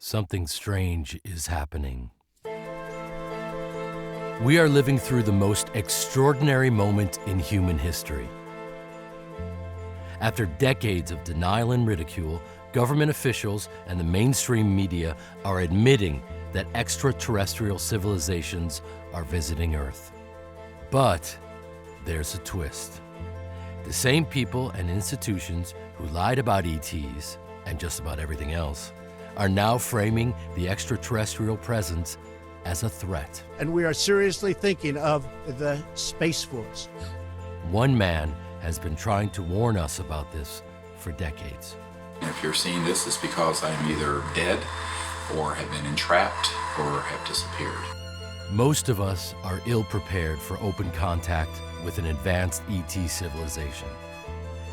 Something strange is happening. We are living through the most extraordinary moment in human history. After decades of denial and ridicule, government officials and the mainstream media are admitting that extraterrestrial civilizations are visiting Earth. But there's a twist. The same people and institutions who lied about ETs and just about everything else are now framing the extraterrestrial presence as a threat. And we are seriously thinking of the Space Force. One man has been trying to warn us about this for decades. If you're seeing this, it's because I'm either dead or have been entrapped or have disappeared. Most of us are ill-prepared for open contact with an advanced ET civilization.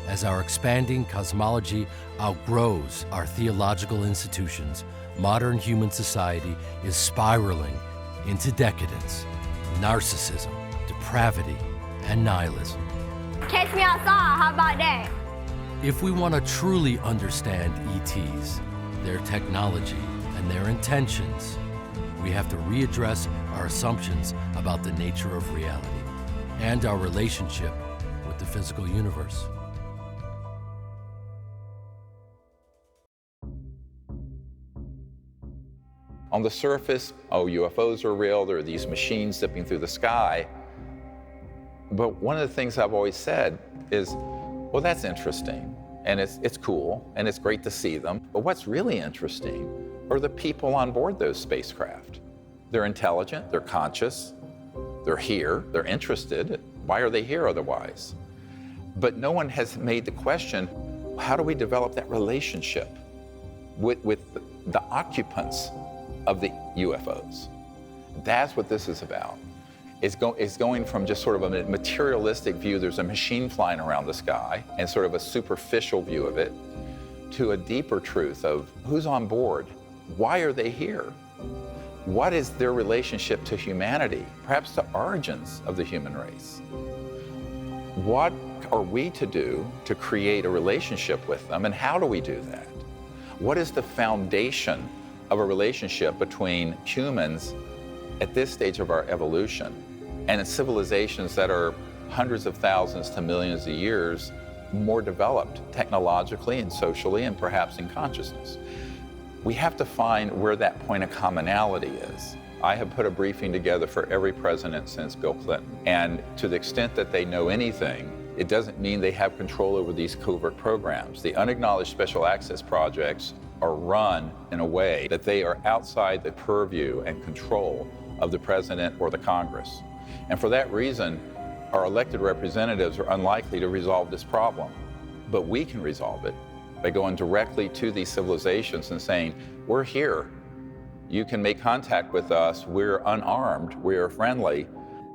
As our expanding cosmology outgrows our theological institutions, modern human society is spiraling into decadence, narcissism, depravity, and nihilism. Catch me outside, how about that? If we want to truly understand ETs, their technology, and their intentions, we have to readdress our assumptions about the nature of reality and our relationship with the physical universe. On the surface, UFOs are real, there are these machines zipping through the sky. But one of the things I've always said is, well, that's interesting, and it's cool, and it's great to see them. But what's really interesting are the people on board those spacecraft. They're intelligent, they're conscious, they're here, they're interested. Why are they here otherwise? But no one has made the question, how do we develop that relationship with the occupants of the UFOs? That's what this is about. It's going from just sort of a materialistic view, there's a machine flying around the sky, and sort of a superficial view of it, to a deeper truth of who's on board, why are they here? What is their relationship to humanity, perhaps the origins of the human race? What are we to do to create a relationship with them, and how do we do that? What is the foundation of a relationship between humans at this stage of our evolution and civilizations that are hundreds of thousands to millions of years more developed technologically and socially and perhaps in consciousness? We have to find where that point of commonality is. I have put a briefing together for every president since Bill Clinton, and to the extent that they know anything, it doesn't mean they have control over these covert programs. The unacknowledged special access projects are run in a way that they are outside the purview and control of the president or the Congress. And for that reason, our elected representatives are unlikely to resolve this problem. But we can resolve it by going directly to these civilizations and saying, we're here. You can make contact with us. We're unarmed. We're friendly.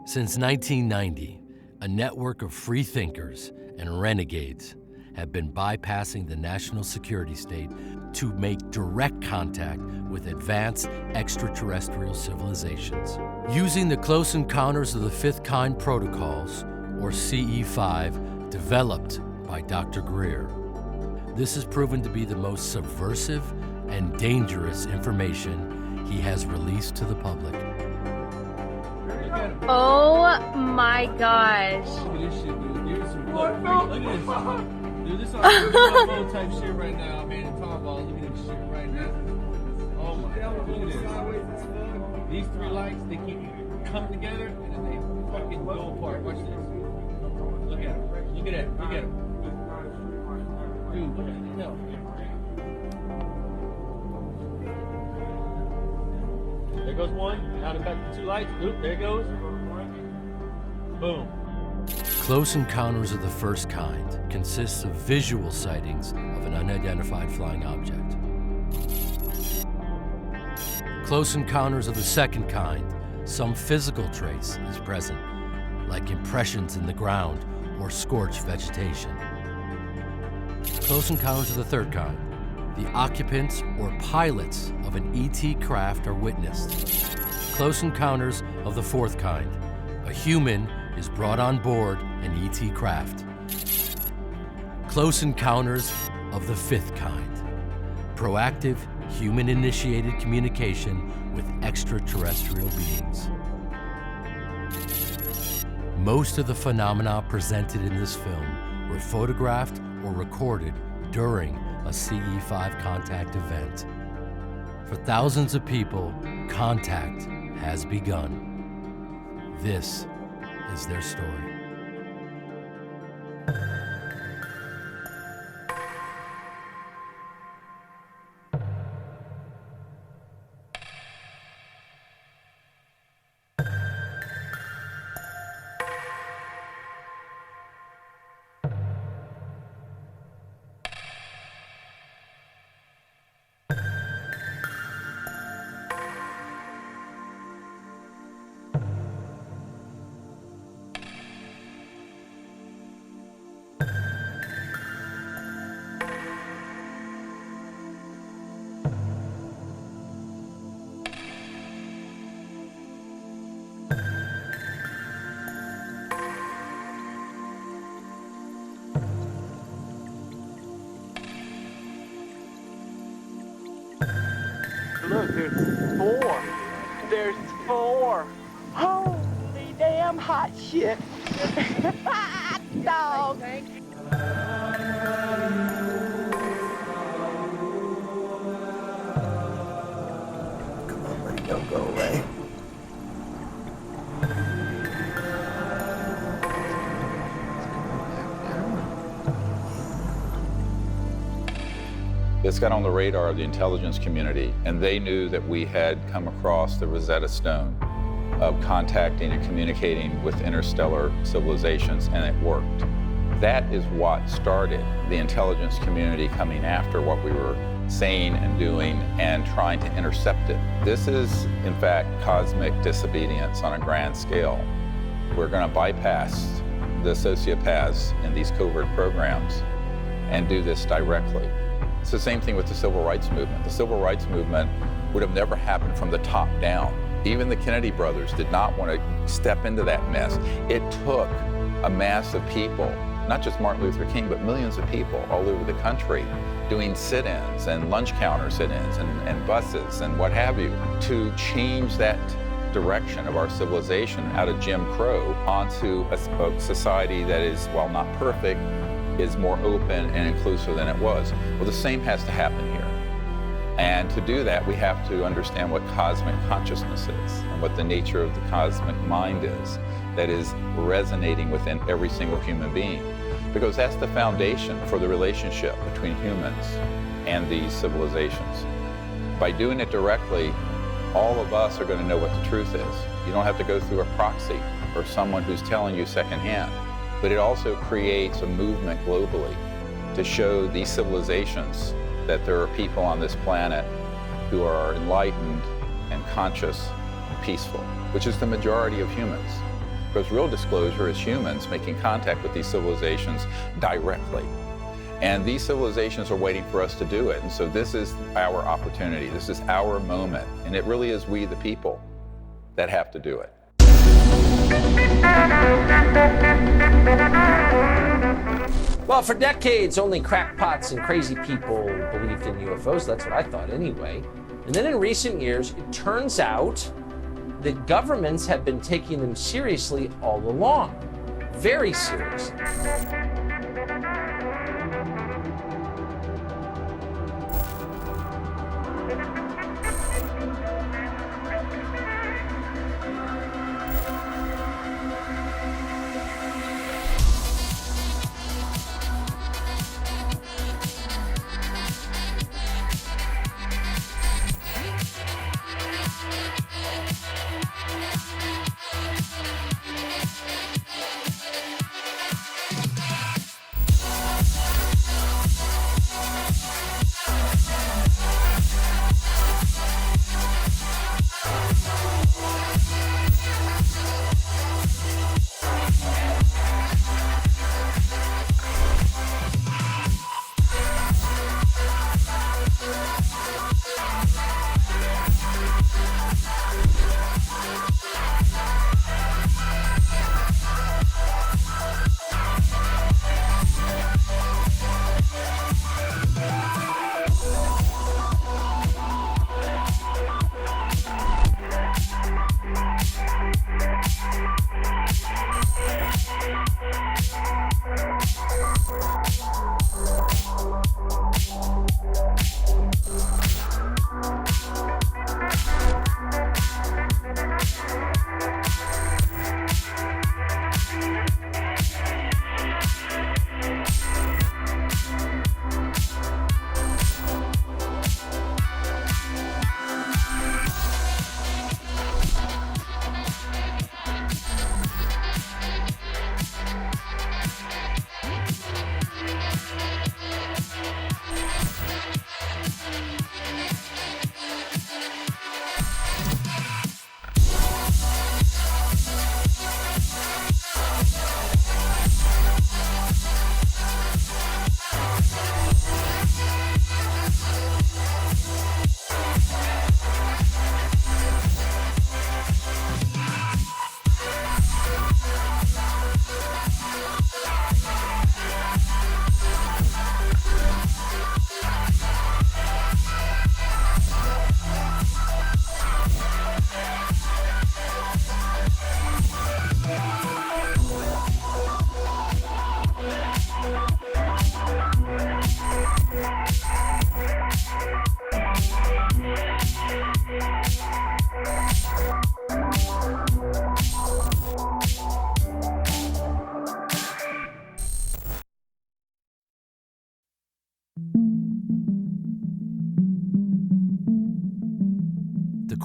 Since 1990, a network of free thinkers and renegades have been bypassing the national security state to make direct contact with advanced extraterrestrial civilizations. Using the Close Encounters of the Fifth Kind protocols, or CE5, developed by Dr. Greer. This has proven to be the most subversive and dangerous information he has released to the public. Oh my gosh. Look at this shit, dude. Here's some look at this. Dude, this is UFO type shit right now, man. And talk about look at this shit right now. Oh my god, look at this. These three lights, they keep coming together and then they fucking go apart. Watch this. Look at it. Look at that. Look at it. Dude, look at it. No. There goes one. Now back to two lights. Oop, there it goes. Boom. Close Encounters of the First Kind consists of visual sightings of an unidentified flying object. Close Encounters of the Second Kind, some physical trace is present, like impressions in the ground or scorched vegetation. Close Encounters of the Third Kind, the occupants or pilots of an ET craft are witnessed. Close Encounters of the Fourth Kind, a human is brought on board an ET craft. Close Encounters of the Fifth Kind, proactive human-initiated communication with extraterrestrial beings. Most of the phenomena presented in this film were photographed or recorded during a CE5 contact event. For thousands of people, contact has begun. This is their story. Look, there's four. There's four. Holy damn hot shit. Hot dog. Come on, buddy, don't go away. This got on the radar of the intelligence community, and they knew that we had come across the Rosetta Stone of contacting and communicating with interstellar civilizations, and it worked. That is what started the intelligence community coming after what we were saying and doing and trying to intercept it. This is, in fact, cosmic disobedience on a grand scale. We're going to bypass the sociopaths in these covert programs and do this directly. It's the same thing with the civil rights movement. The civil rights movement would have never happened from the top down. Even the Kennedy brothers did not want to step into that mess. It took a mass of people, not just Martin Luther King, but millions of people all over the country doing sit-ins and lunch counter sit-ins and buses and what have you to change that direction of our civilization out of Jim Crow onto a society that is, while not perfect, is more open and inclusive than it was. Well, the same has to happen here. And to do that, we have to understand what cosmic consciousness is and what the nature of the cosmic mind is that is resonating within every single human being. Because that's the foundation for the relationship between humans and these civilizations. By doing it directly, all of us are going to know what the truth is. You don't have to go through a proxy or someone who's telling you secondhand. But it also creates a movement globally to show these civilizations that there are people on this planet who are enlightened and conscious and peaceful, which is the majority of humans. Because real disclosure is humans making contact with these civilizations directly. And these civilizations are waiting for us to do it. And so this is our opportunity. This is our moment. And it really is we, the people, that have to do it. Well, for decades, only crackpots and crazy people believed in UFOs. That's what I thought anyway. And then in recent years, it turns out that governments have been taking them seriously all along. Very seriously.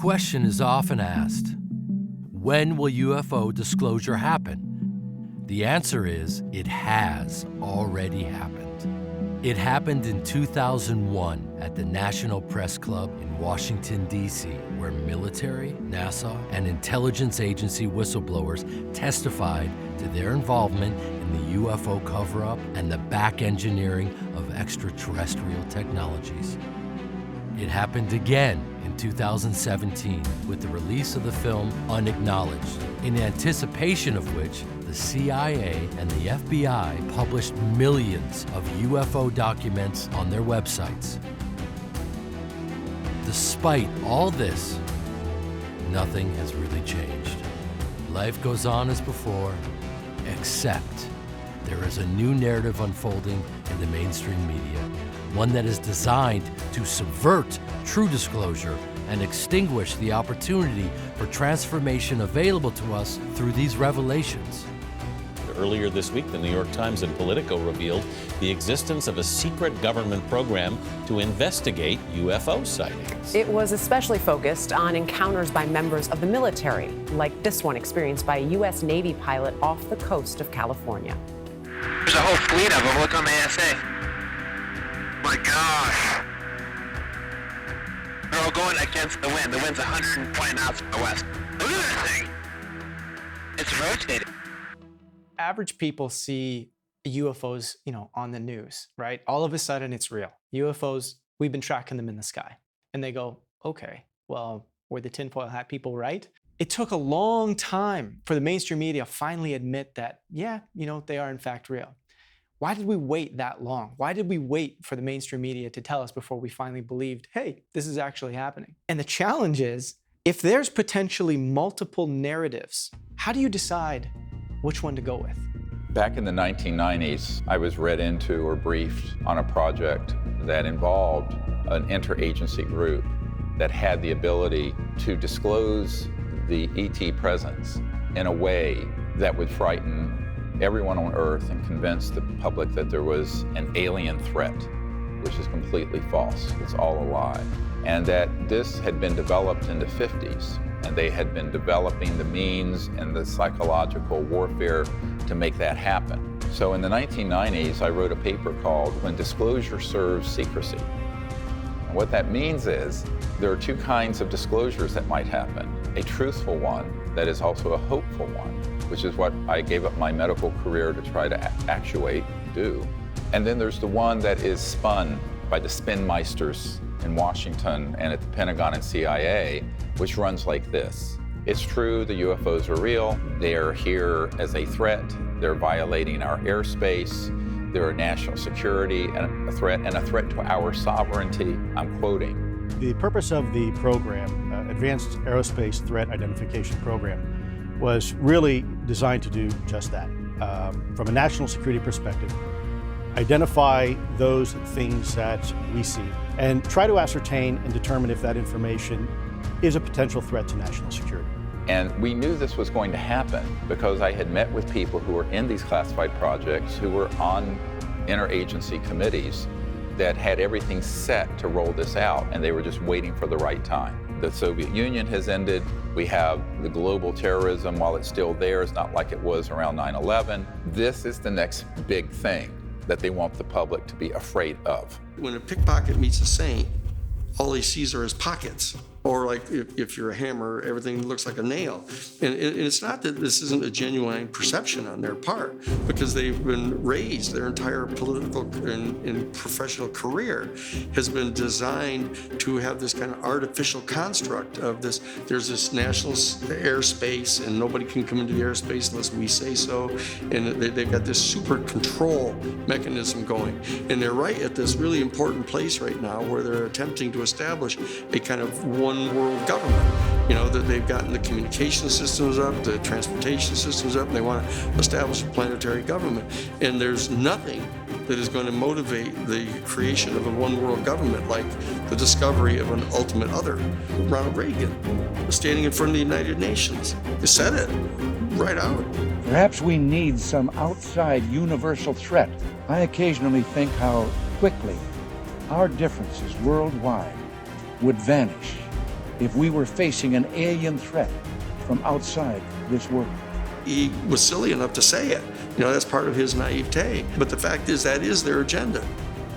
question is often asked, when will UFO disclosure happen? The answer is, it has already happened. It happened in 2001 at the National Press Club in Washington, D.C., where military, NASA, and intelligence agency whistleblowers testified to their involvement in the UFO cover-up and the back engineering of extraterrestrial technologies. It happened again in 2017 with the release of the film Unacknowledged, in anticipation of which the CIA and the FBI published millions of UFO documents on their websites. Despite all this, nothing has really changed. Life goes on as before, except there is a new narrative unfolding in the mainstream media, one that is designed to subvert true disclosure and extinguish the opportunity for transformation available to us through these revelations. Earlier this week, the New York Times and Politico revealed the existence of a secret government program to investigate UFO sightings. It was especially focused on encounters by members of the military, like this one experienced by a U.S. Navy pilot off the coast of California. There's a whole fleet of them. Look on the ASA. My gosh. They're all going against the wind. The wind's 120 knots from the west. Look at that thing. It's rotating. Average people see UFOs, on the news, right? All of a sudden it's real. UFOs, we've been tracking them in the sky. And they go, okay, well, were the tinfoil hat people right? It took a long time for the mainstream media finally admit that, yeah, they are in fact real. Why did we wait that long? Why did we wait for the mainstream media to tell us before we finally believed, hey, this is actually happening? And the challenge is, if there's potentially multiple narratives, how do you decide which one to go with? Back in the 1990s, I was read into or briefed on a project that involved an interagency group that had the ability to disclose the ET presence in a way that would frighten everyone on Earth and convince the public that there was an alien threat, which is completely false. It's all a lie. And that this had been developed in the 50s, and they had been developing the means and the psychological warfare to make that happen. So in the 1990s, I wrote a paper called When Disclosure Serves Secrecy. And what that means is there are two kinds of disclosures that might happen. A truthful one that is also a hopeful one, which is what I gave up my medical career to try to do. And then there's the one that is spun by the spin meisters in Washington and at the Pentagon and CIA, which runs like this. It's true, the UFOs are real. They're here as a threat. They're violating our airspace. They're a national security and a threat to our sovereignty. I'm quoting. The purpose of the program, Advanced Aerospace Threat Identification Program, was really designed to do just that. From a national security perspective, identify those things that we see and try to ascertain and determine if that information is a potential threat to national security. And we knew this was going to happen because I had met with people who were in these classified projects, who were on interagency committees that had everything set to roll this out, and they were just waiting for the right time. The Soviet Union has ended. We have the global terrorism, while it's still there, it's not like it was around 9/11. This is the next big thing that they want the public to be afraid of. When a pickpocket meets a saint, all he sees are his pockets. Or like if you're a hammer, everything looks like a nail. And it's not that this isn't a genuine perception on their part, because they've been raised, their entire political and professional career has been designed to have this kind of artificial construct of this. There's this national airspace and nobody can come into the airspace unless we say so. And they've got this super control mechanism going. And they're right at this really important place right now where they're attempting to establish a kind of one world government. That they've gotten the communication systems up, the transportation systems up, and they want to establish a planetary government. And there's nothing that is going to motivate the creation of a one world government like the discovery of an ultimate other. Ronald Reagan, standing in front of the United Nations, he said it right out. Perhaps we need some outside universal threat. I occasionally think how quickly our differences worldwide would vanish if we were facing an alien threat from outside this world. He was silly enough to say it. You know, that's part of his naivete. But the fact is, that is their agenda.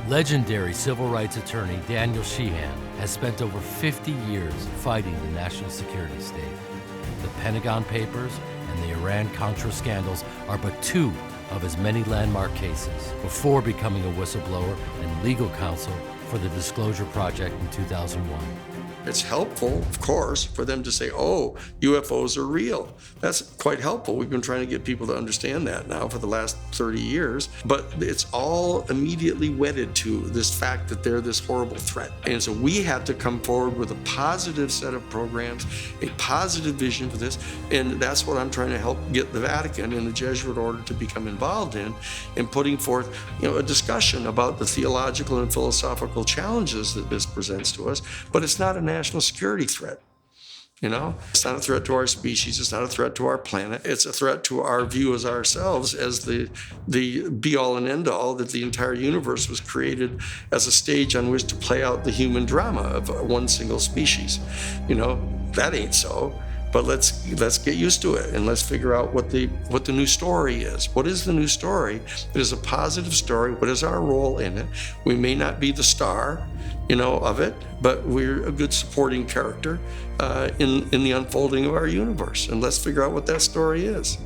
Legendary civil rights attorney Daniel Sheehan has spent over 50 years fighting the national security state. The Pentagon Papers and the Iran-Contra scandals are but two of his many landmark cases before becoming a whistleblower and legal counsel for the Disclosure Project in 2001. It's helpful, of course, for them to say, oh, UFOs are real. That's quite helpful. We've been trying to get people to understand that now for the last 30 years. But it's all immediately wedded to this fact that they're this horrible threat. And so we have to come forward with a positive set of programs, a positive vision for this. And that's what I'm trying to help get the Vatican and the Jesuit order to become involved in putting forth, a discussion about the theological and philosophical challenges that this presents to us. But it's not a national security threat. It's not a threat to our species. It's not a threat to our planet. It's a threat to our view as ourselves as the be-all and end-all, that the entire universe was created as a stage on which to play out the human drama of one single species. That ain't so. But let's get used to it, and let's figure out what the new story is. What is the new story? It is a positive story. What is our role in it? We may not be the star, of it, but we're a good supporting character in the unfolding of our universe. And let's figure out what that story is.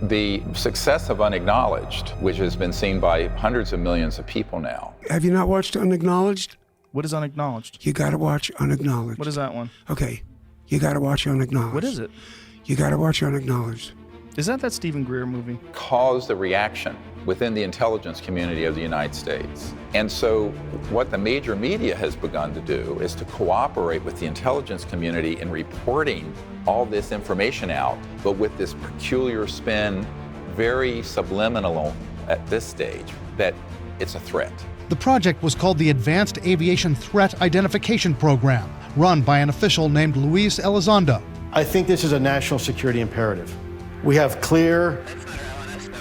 The success of Unacknowledged, which has been seen by hundreds of millions of people now. Have you not watched Unacknowledged? What is Unacknowledged? You got to watch Unacknowledged. What is that one? Okay, you got to watch Unacknowledged. What is it? You got to watch Unacknowledged. Is that Stephen Greer movie? Caused a reaction within the intelligence community of the United States. And so what the major media has begun to do is to cooperate with the intelligence community in reporting all this information out, but with this peculiar spin, very subliminal at this stage, that it's a threat. The project was called the Advanced Aviation Threat Identification Program, run by an official named Luis Elizondo. I think this is a national security imperative. We have clear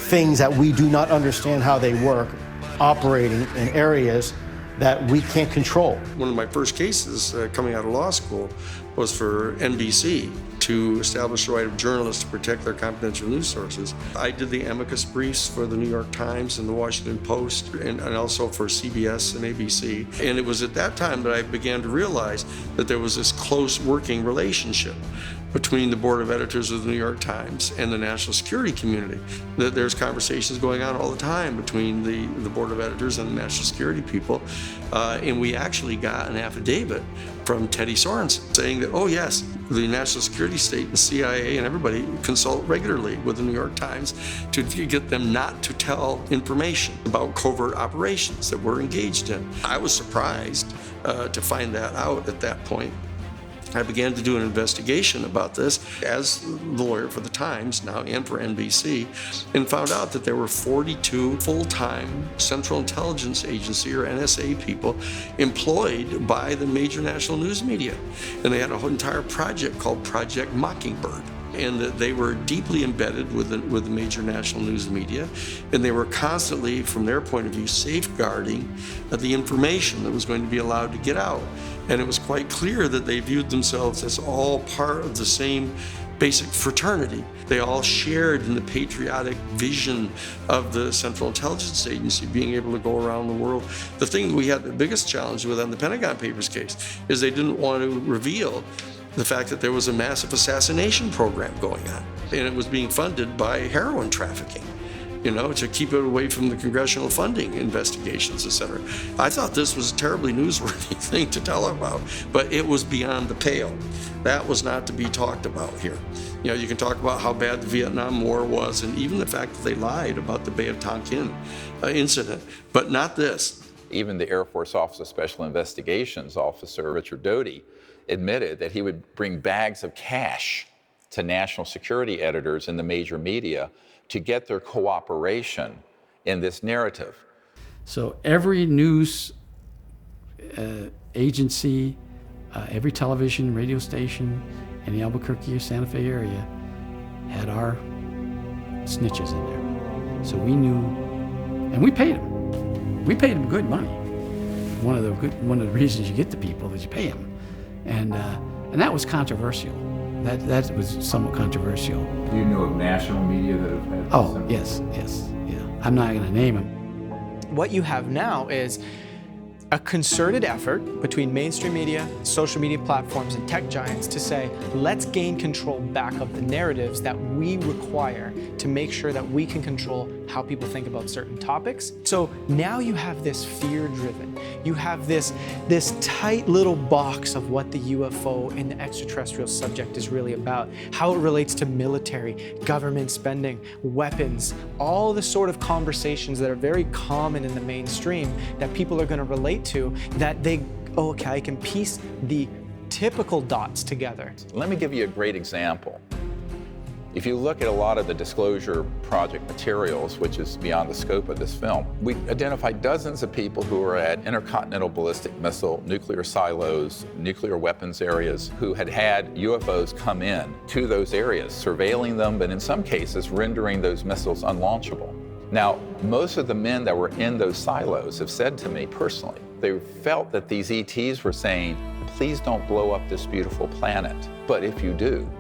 things that we do not understand how they work, operating in areas that we can't control. One of my first cases coming out of law school was for NBC to establish the right of journalists to protect their confidential news sources. I did the amicus briefs for the New York Times and the Washington Post, and also for CBS and ABC. And it was at that time that I began to realize that there was this close working relationship between the board of editors of the New York Times and the national security community. That there's conversations going on all the time between the board of editors and the national security people. And we actually got an affidavit from Teddy Sorensen saying that, oh yes, the national security state and CIA and everybody consult regularly with the New York Times to get them not to tell information about covert operations that we're engaged in. I was surprised to find that out at that point. I began to do an investigation about this as the lawyer for the Times now and for NBC, and found out that there were 42 full-time Central Intelligence Agency or NSA people employed by the major national news media. And they had a whole entire project called Project Mockingbird. And that they were deeply embedded with the major national news media, and they were constantly, from their point of view, safeguarding the information that was going to be allowed to get out. And it was quite clear that they viewed themselves as all part of the same basic fraternity. They all shared in the patriotic vision of the Central Intelligence Agency being able to go around the world. The thing we had the biggest challenge with on the Pentagon Papers case is they didn't want to reveal the fact that there was a massive assassination program going on, and it was being funded by heroin trafficking, to keep it away from the congressional funding investigations, et cetera. I thought this was a terribly newsworthy thing to tell about, but it was beyond the pale. That was not to be talked about here. You can talk about how bad the Vietnam War was, and even the fact that they lied about the Bay of Tonkin incident, but not this. Even the Air Force Office of Special Investigations officer, Richard Doty, admitted that he would bring bags of cash to national security editors in the major media to get their cooperation in this narrative. So every news agency, every television, radio station in the Albuquerque or Santa Fe area had our snitches in there. So we knew, and we paid them. We paid them good money. One of the reasons you get the people is you pay them. And And that was controversial. That was somewhat controversial. Do you know of national media that have had Oh, yes, yeah. I'm not going to name them. What you have now is a concerted effort between mainstream media, social media platforms, and tech giants to say, let's gain control back of the narratives that we require to make sure that we can control how people think about certain topics. So now you have this fear-driven, you have this tight little box of what the UFO and the extraterrestrial subject is really about, how it relates to military, government spending, weapons, all the sort of conversations that are very common in the mainstream that people are going to relate to, that they, oh, okay, I can piece the typical dots together. Let me give you a great example. If you look at a lot of the Disclosure Project materials, which is beyond the scope of this film, we identified dozens of people who were at intercontinental ballistic missile, nuclear silos, nuclear weapons areas, who had UFOs come in to those areas, surveilling them, but in some cases rendering those missiles unlaunchable. Now, most of the men that were in those silos have said to me personally, they felt that these ETs were saying, please don't blow up this beautiful planet. But if you do,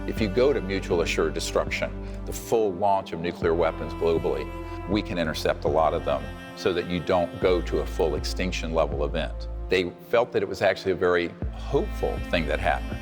if you go to mutual assured destruction, the full launch of nuclear weapons globally, we can intercept a lot of them so that you don't go to a full extinction level event. They felt that it was actually a very hopeful thing that happened.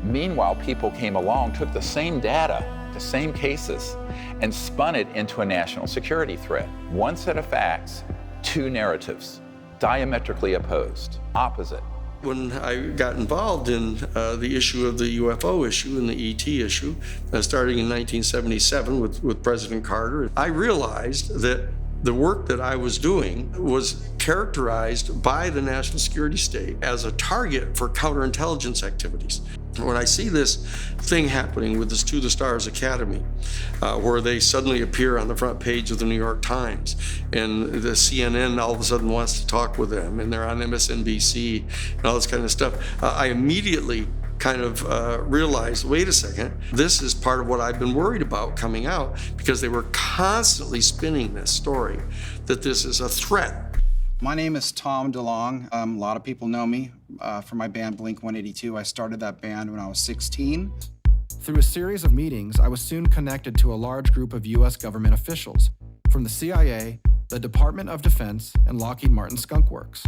Meanwhile, people came along, took the same data, the same cases, and spun it into a national security threat. One set of facts, two narratives, diametrically opposed, opposite. When I got involved in the issue of the UFO issue and the ET issue, starting in 1977 with President Carter, I realized that the work that I was doing was characterized by the national security state as a target for counterintelligence activities. When I see this thing happening with this To the Stars Academy, where they suddenly appear on the front page of the New York Times, and the CNN all of a sudden wants to talk with them, and they're on MSNBC and all this kind of stuff, I immediately kind of realized, wait a second, this is part of what I've been worried about coming out, because they were constantly spinning this story, that this is a threat. My name is Tom DeLong. A lot of people know me from my band Blink-182. I started that band when I was 16. Through a series of meetings, I was soon connected to a large group of U.S. government officials from the CIA, the Department of Defense, and Lockheed Martin Skunk Works.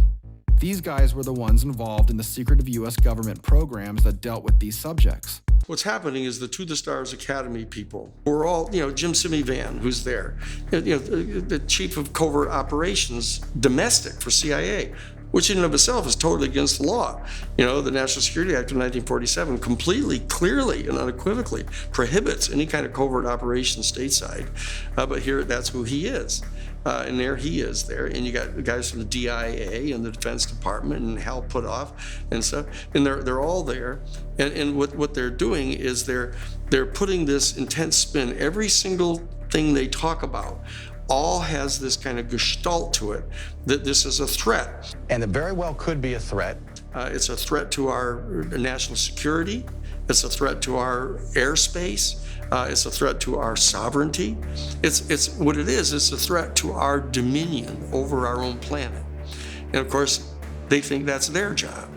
These guys were the ones involved in the secretive U.S. government programs that dealt with these subjects. What's happening is the To the Stars Academy people, we're all, Jim Simi Van, who's there, the chief of covert operations, domestic for CIA, which in and of itself is totally against the law. The National Security Act of 1947 completely, clearly, and unequivocally prohibits any kind of covert operation stateside. But here, that's who he is. And there he is there, and you got the guys from the DIA and the Defense Department and Hal Puthoff and stuff, and they're all there. And what they're doing is they're putting this intense spin. Every single thing they talk about all has this kind of gestalt to it, that this is a threat. And it very well could be a threat. It's a threat to our national security. It's a threat to our airspace. It's a threat to our sovereignty. It's what it is. It's a threat to our dominion over our own planet. And of course, they think that's their job.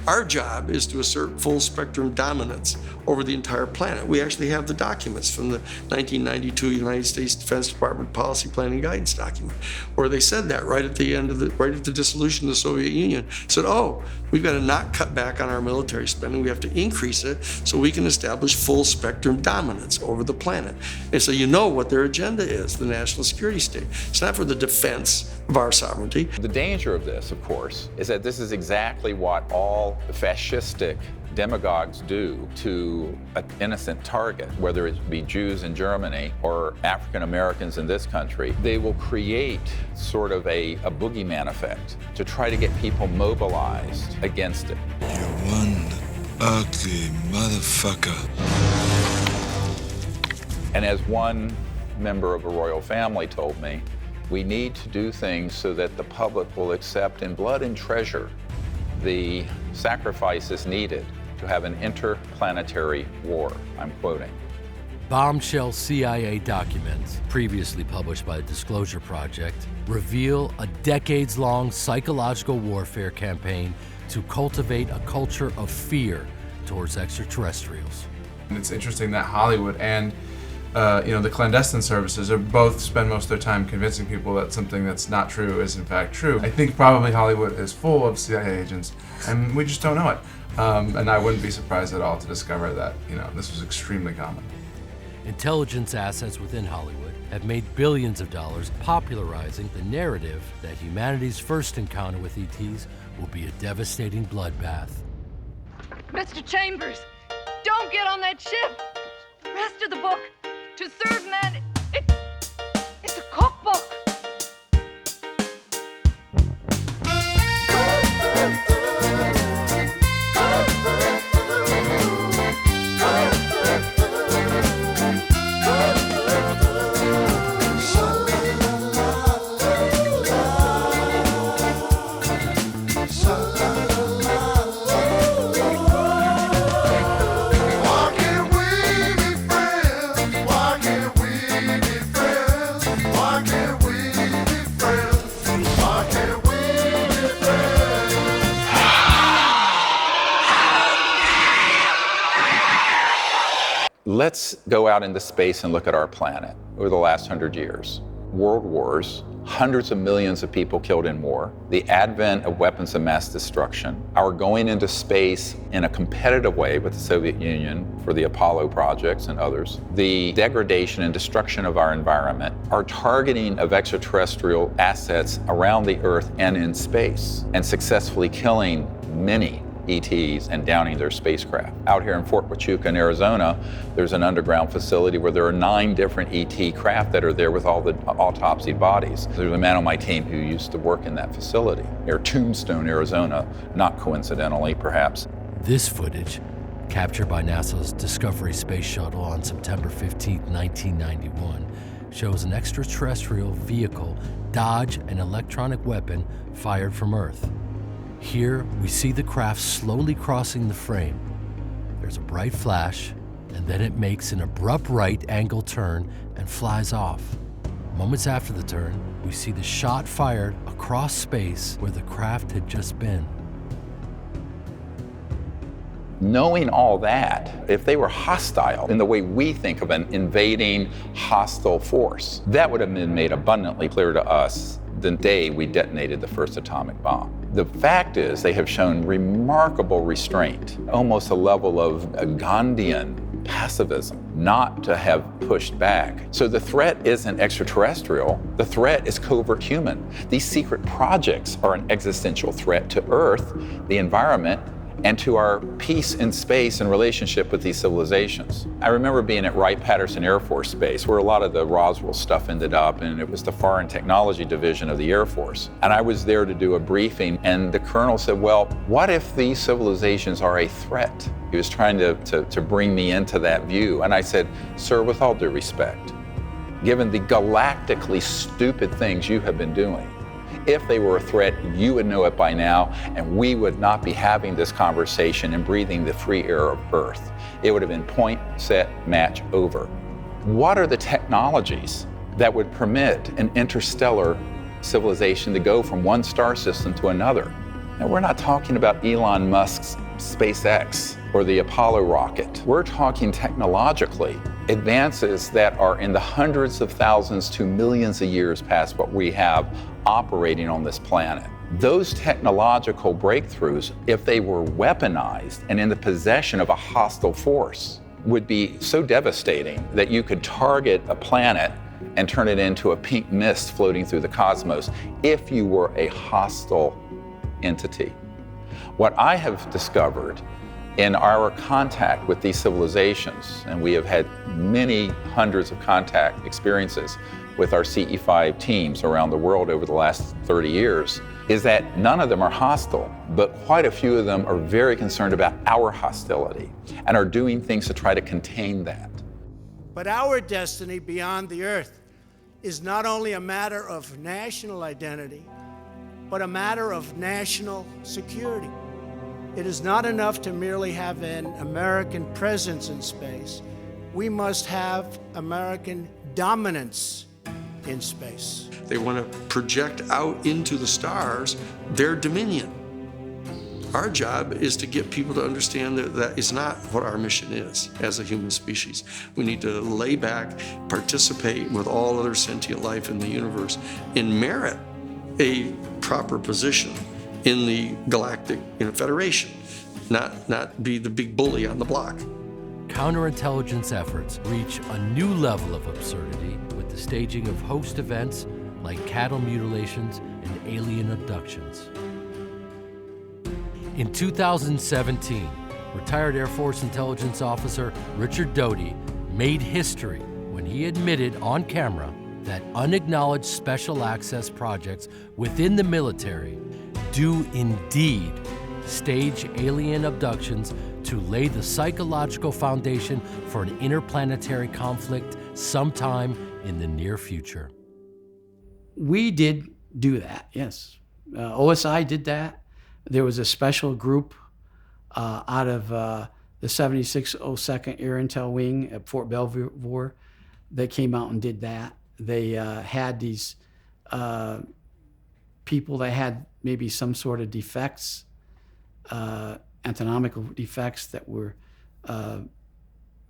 Our job is to assert full spectrum dominance over the entire planet. We actually have the documents from the 1992 United States Defense Department Policy Planning Guidance document, where they said that right at the end of right at the dissolution of the Soviet Union, said, oh, we've got to not cut back on our military spending. We have to increase it so we can establish full spectrum dominance over the planet. And so you know what their agenda is, the national security state. It's not for the defense of our sovereignty. The danger of this, of course, is that this is exactly what all fascistic demagogues do to an innocent target, whether it be Jews in Germany or African Americans in this country. They will create sort of a boogeyman effect to try to get people mobilized against it. You one ugly motherfucker. And as one member of a royal family told me, we need to do things so that the public will accept in blood and treasure the sacrifices needed to have an interplanetary war. I'm quoting. Bombshell CIA documents, previously published by the Disclosure Project, reveal a decades-long psychological warfare campaign to cultivate a culture of fear towards extraterrestrials. And it's interesting that Hollywood and the clandestine services are both spend most of their time convincing people that something that's not true is in fact true. I think probably Hollywood is full of CIA agents, and we just don't know it. And I wouldn't be surprised at all to discover that this was extremely common. Intelligence assets within Hollywood have made billions of dollars popularizing the narrative that humanity's first encounter with ETs will be a devastating bloodbath. Mr. Chambers, don't get on that ship. The rest of the book, To Serve Man, it's a cookbook. Let's go out into space and look at our planet over the last 100 years. World wars, hundreds of millions of people killed in war, the advent of weapons of mass destruction, our going into space in a competitive way with the Soviet Union for the Apollo projects and others, the degradation and destruction of our environment, our targeting of extraterrestrial assets around the Earth and in space, and successfully killing many ETs and downing their spacecraft. Out here in Fort Huachuca in Arizona, there's an underground facility where there are 9 different ET craft that are there with all the autopsied bodies. There's a man on my team who used to work in that facility near Tombstone, Arizona, not coincidentally, perhaps. This footage, captured by NASA's Discovery Space Shuttle on September 15, 1991, shows an extraterrestrial vehicle dodge an electronic weapon fired from Earth. Here, we see the craft slowly crossing the frame. There's a bright flash, and then it makes an abrupt right-angle turn and flies off. Moments after the turn, we see the shot fired across space where the craft had just been. Knowing all that, if they were hostile in the way we think of an invading hostile force, that would have been made abundantly clear to us the day we detonated the first atomic bomb. The fact is they have shown remarkable restraint, almost a level of Gandhian pacifism, not to have pushed back. So the threat isn't extraterrestrial, the threat is covert human. These secret projects are an existential threat to Earth, the environment, and to our peace in space and relationship with these civilizations. I remember being at Wright-Patterson Air Force Base, where a lot of the Roswell stuff ended up, and it was the Foreign Technology Division of the Air Force. And I was there to do a briefing, and the colonel said, well, what if these civilizations are a threat? He was trying to bring me into that view. And I said, sir, with all due respect, given the galactically stupid things you have been doing, if they were a threat, you would know it by now, and we would not be having this conversation and breathing the free air of Earth. It would have been point, set, match, over. What are the technologies that would permit an interstellar civilization to go from one star system to another? Now, we're not talking about Elon Musk's SpaceX or the Apollo rocket. We're talking technologically advances that are in the hundreds of thousands to millions of years past what we have operating on this planet. Those technological breakthroughs, if they were weaponized and in the possession of a hostile force, would be so devastating that you could target a planet and turn it into a pink mist floating through the cosmos if you were a hostile entity. What I have discovered in our contact with these civilizations, and we have had many hundreds of contact experiences with our CE5 teams around the world over the last 30 years, is that none of them are hostile, but quite a few of them are very concerned about our hostility and are doing things to try to contain that. But our destiny beyond the Earth is not only a matter of national identity, but a matter of national security. It is not enough to merely have an American presence in space. We must have American dominance in space. They want to project out into the stars their dominion. Our job is to get people to understand that that is not what our mission is as a human species. We need to lay back, participate with all other sentient life in the universe, and merit a proper position in the galactic federation, not be the big bully on the block. Counterintelligence efforts reach a new level of absurdity with the staging of host events like cattle mutilations and alien abductions. In 2017, retired Air Force intelligence officer Richard Doty made history when he admitted on camera that unacknowledged special access projects within the military do indeed stage alien abductions to lay the psychological foundation for an interplanetary conflict sometime in the near future. We did do that, yes. OSI did that. There was a special group out of the 7602nd Air Intel Wing at Fort Belvoir that came out and did that. They had these people that had maybe some sort of defects, anatomical defects that were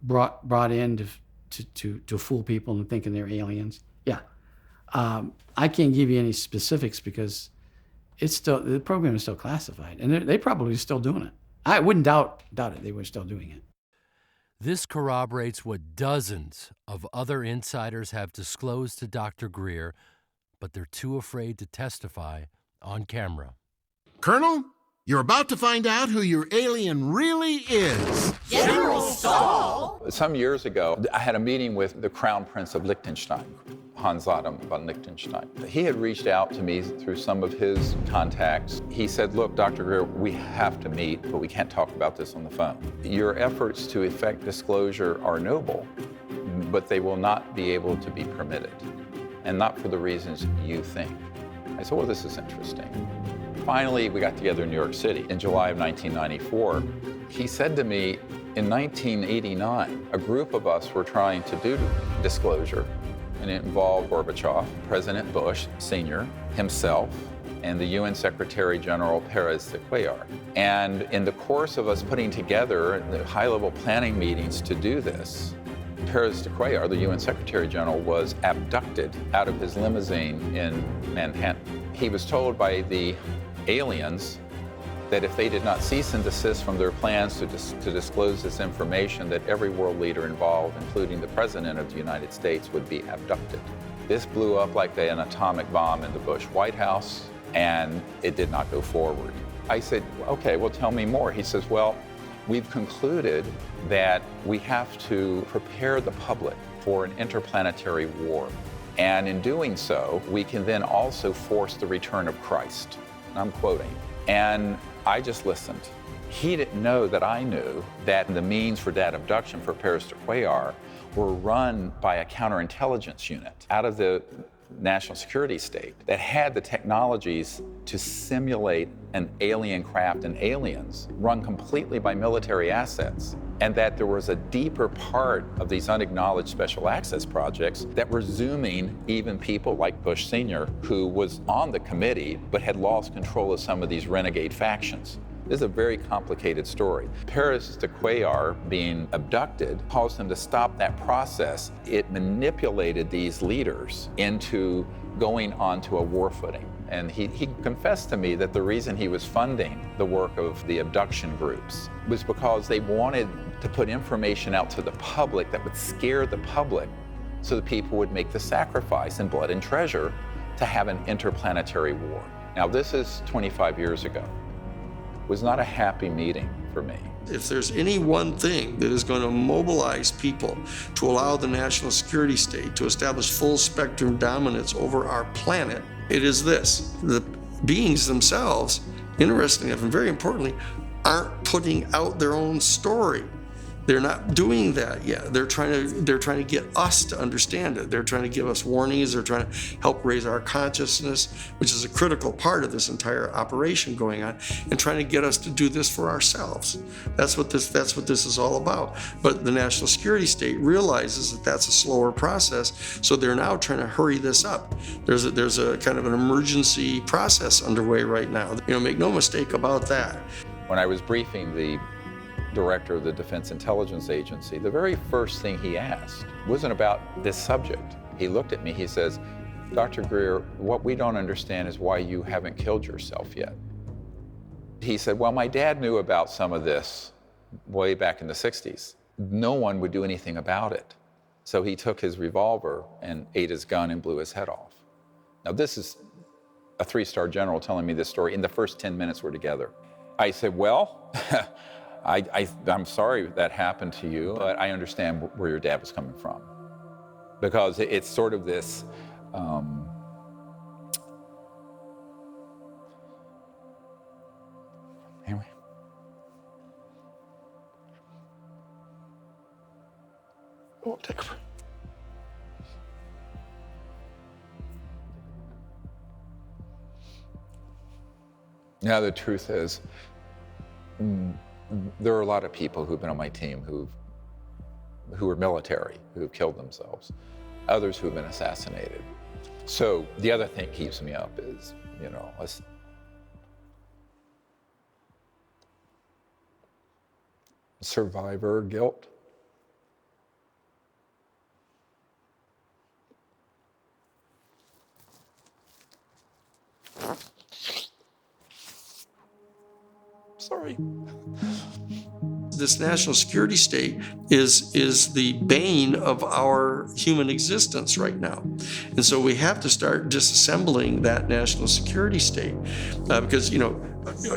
brought in to fool people into thinking they're aliens. Yeah. I can't give you any specifics because the program is still classified, and they probably still doing it. I wouldn't doubt it. They were still doing it. This corroborates what dozens of other insiders have disclosed to Dr. Greer, but they're too afraid to testify on camera. Colonel, you're about to find out who your alien really is. General Stahl! Some years ago, I had a meeting with the Crown Prince of Liechtenstein, Hans Adam von Liechtenstein. He had reached out to me through some of his contacts. He said, look, Dr. Greer, we have to meet, but we can't talk about this on the phone. Your efforts to effect disclosure are noble, but they will not be able to be permitted, and not for the reasons you think. I said, well, this is interesting. Finally, we got together in New York City in July of 1994. He said to me, in 1989, a group of us were trying to do disclosure, and it involved Gorbachev, President Bush Sr., himself, and the UN Secretary General Pérez de Cuéllar. And in the course of us putting together the high-level planning meetings to do this, Pérez de Cuéllar, the UN Secretary General, was abducted out of his limousine in Manhattan. He was told by the aliens that if they did not cease and desist from their plans to disclose this information, that every world leader involved, including the President of the United States, would be abducted. This blew up like an atomic bomb in the Bush White House, and it did not go forward. I said, okay, well, tell me more. He says, well, we've concluded that we have to prepare the public for an interplanetary war. And in doing so, we can then also force the return of Christ. And I'm quoting. And I just listened. He didn't know that I knew that the means for that abduction for Pérez de Cuéllar were run by a counterintelligence unit out of the national security state that had the technologies to simulate an alien craft and aliens run completely by military assets, and that there was a deeper part of these unacknowledged special access projects that were zooming even people like Bush Sr., who was on the committee but had lost control of some of these renegade factions. This is a very complicated story. Pérez de Cuéllar being abducted caused him to stop that process. It manipulated these leaders into going onto a war footing. And he confessed to me that the reason he was funding the work of the abduction groups was because they wanted to put information out to the public that would scare the public so that people would make the sacrifice in blood and treasure to have an interplanetary war. Now, this is 25 years ago. It was not a happy meeting for me. If there's any one thing that is going to mobilize people to allow the national security state to establish full spectrum dominance over our planet, it is this. The beings themselves, interestingly enough and very importantly, aren't putting out their own story. They're not doing that yet. They're trying to get us to understand it. They're trying to give us warnings. They're trying to help raise our consciousness, which is a critical part of this entire operation going on, and trying to get us to do this for ourselves. That's what this is all about. But the national security state realizes that that's a slower process, so they're now trying to hurry this up. There's a kind of an emergency process underway right now. Make no mistake about that. When I was briefing the director of the Defense Intelligence Agency, the very first thing he asked wasn't about this subject. He looked at me, he says, "Dr. Greer, what we don't understand is why you haven't killed yourself yet." He said, "Well, my dad knew about some of this way back in the 60s. No one would do anything about it." So he took his revolver and ate his gun and blew his head off. Now this is a 3-star general telling me this story in the first 10 minutes we're together. I said, "Well, I'm sorry that happened to you, but I understand where your dad was coming from." Because it's sort of this, anyway. Oh, take a breath. Now, the truth is, there are a lot of people who've been on my team who are military, who've killed themselves, others who've been assassinated. So the other thing that keeps me up is, you know, survivor guilt. Sorry. This national security state is the bane of our human existence right now. And so we have to start disassembling that national security state because, you know,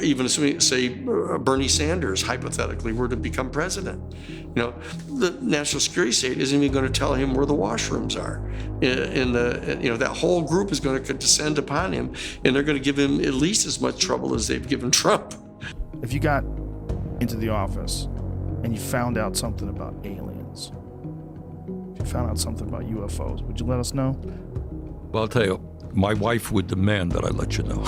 even assuming, say, Bernie Sanders hypothetically were to become president, you know, the national security state isn't even going to tell him where the washrooms are. You know, that whole group is going to descend upon him, and they're going to give him at least as much trouble as they've given Trump. If you got into the office and you found out something about aliens, if you found out something about UFOs, would you let us know? Well, I'll tell you, my wife would demand that I let you know.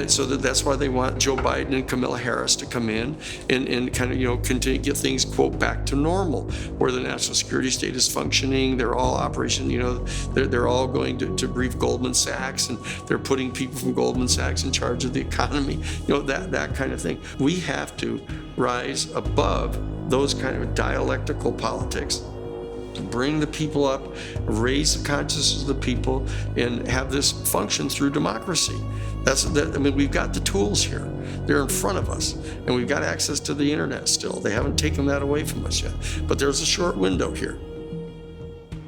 So that's why they want Joe Biden and Kamala Harris to come in and kind of, you know, continue to get things, quote, back to normal, where the national security state is functioning. They're all operation, you know, they're all going to brief Goldman Sachs, and they're putting people from Goldman Sachs in charge of the economy, you know, that kind of thing. We have to rise above those kind of dialectical politics, bring the people up, raise the consciousness of the people, and have this function through democracy. I mean, we've got the tools here. They're in front of us, and we've got access to the internet still. They haven't taken that away from us yet, but there's a short window here.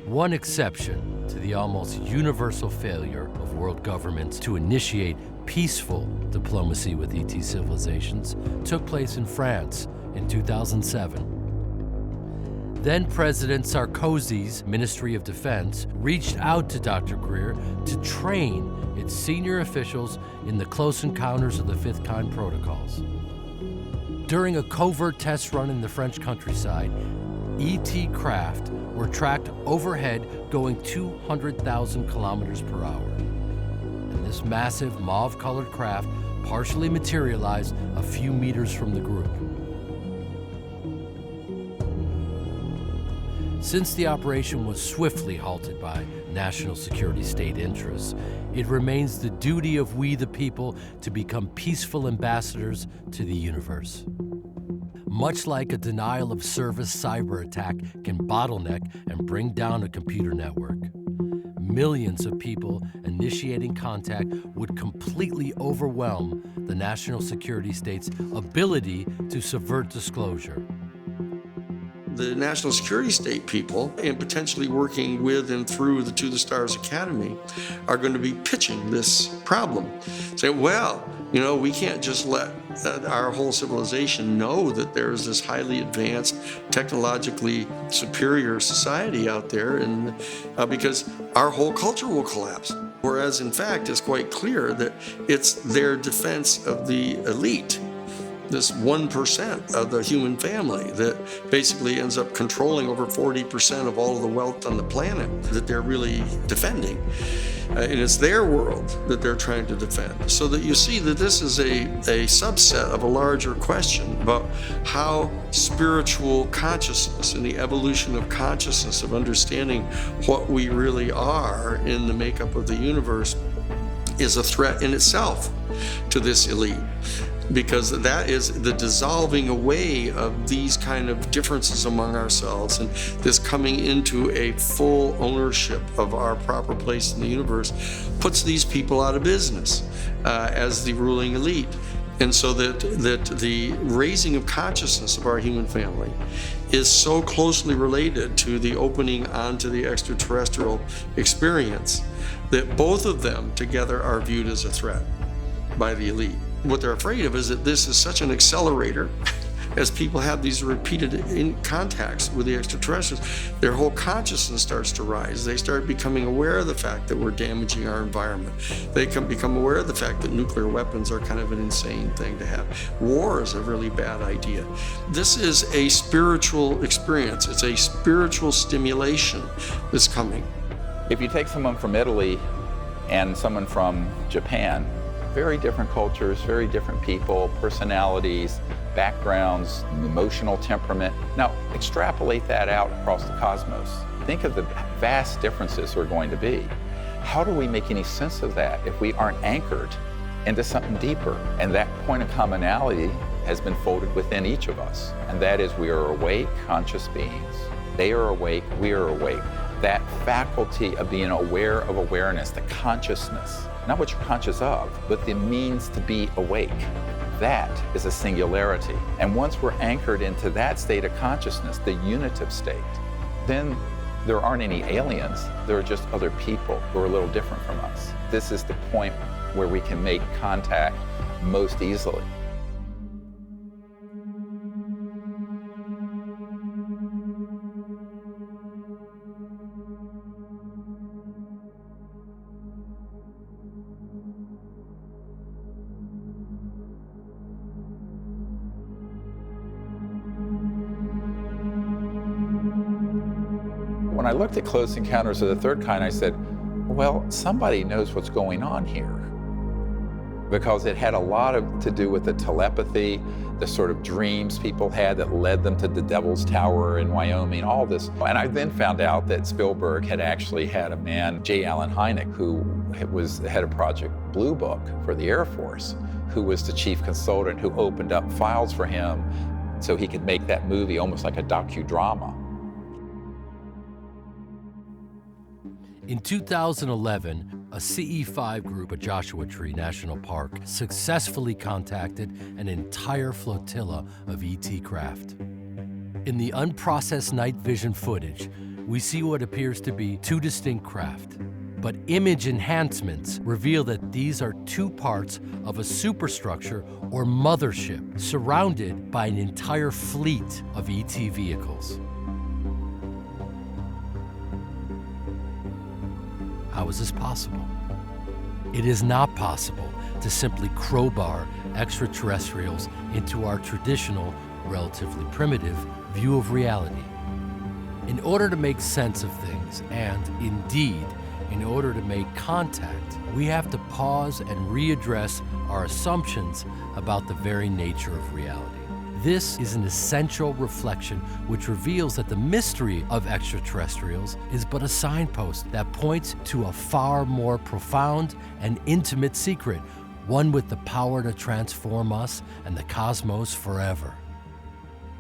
One exception to the almost universal failure of world governments to initiate peaceful diplomacy with ET civilizations took place in France in 2007. Then President Sarkozy's Ministry of Defense reached out to Dr. Greer to train its senior officials in the close encounters of the fifth kind protocols. During a covert test run in the French countryside, ET craft were tracked overhead going 200,000 kilometers per hour. And this massive mauve-colored craft partially materialized a few meters from the group. Since the operation was swiftly halted by national security state interests, it remains the duty of we the people to become peaceful ambassadors to the universe. Much like a denial of service cyber attack can bottleneck and bring down a computer network, millions of people initiating contact would completely overwhelm the national security state's ability to subvert disclosure. The national security state people, and potentially working with and through the To the Stars Academy, are going to be pitching this problem. Saying, well, you know, we can't just let our whole civilization know that there's this highly advanced, technologically superior society out there, and because our whole culture will collapse. Whereas, in fact, it's quite clear that it's their defense of the elite, this 1% of the human family that basically ends up controlling over 40% of all of the wealth on the planet, that they're really defending. And it's their world that they're trying to defend. So that you see that this is a subset of a larger question about how spiritual consciousness and the evolution of consciousness, of understanding what we really are in the makeup of the universe, is a threat in itself to this elite. because that is the dissolving away of these kind of differences among ourselves, and this coming into a full ownership of our proper place in the universe puts these people out of business as the ruling elite. And so that the raising of consciousness of our human family is so closely related to the opening onto the extraterrestrial experience that both of them together are viewed as a threat by the elite. What they're afraid of is that this is such an accelerator. As people have these repeated contacts with the extraterrestrials, their whole consciousness starts to rise. They start becoming aware of the fact that we're damaging our environment. They can become aware of the fact that nuclear weapons are kind of an insane thing to have. War is a really bad idea. This is a spiritual experience. It's a spiritual stimulation that's coming. If you take someone from Italy and someone from Japan, very different cultures, very different people, personalities, backgrounds, emotional temperament. Now, extrapolate that out across the cosmos. Think of the vast differences there are going to be. How do we make any sense of that if we aren't anchored into something deeper? And that point of commonality has been folded within each of us. And that is, we are awake, conscious beings. They are awake, we are awake. That faculty of being aware of awareness, the consciousness, not what you're conscious of, but the means to be awake. That is a singularity. And once we're anchored into that state of consciousness, the unitive state, then there aren't any aliens. There are just other people who are a little different from us. This is the point where we can make contact most easily. When I looked at Close Encounters of the Third Kind, I said, well, somebody knows what's going on here. Because it had a lot to do with the telepathy, the sort of dreams people had that led them to the Devil's Tower in Wyoming, all this. And I then found out that Spielberg had actually had a man, J. Allen Hynek, who was the head of Project Blue Book for the Air Force, who was the chief consultant who opened up files for him so he could make that movie almost like a docudrama. In 2011, a CE5 group at Joshua Tree National Park successfully contacted an entire flotilla of ET craft. In the unprocessed night vision footage, we see what appears to be two distinct craft. But image enhancements reveal that these are two parts of a superstructure or mothership surrounded by an entire fleet of ET vehicles. How is this possible? It is not possible to simply crowbar extraterrestrials into our traditional, relatively primitive view of reality. In order to make sense of things, and indeed, in order to make contact, we have to pause and readdress our assumptions about the very nature of reality. This is an essential reflection which reveals that the mystery of extraterrestrials is but a signpost that points to a far more profound and intimate secret, one with the power to transform us and the cosmos forever.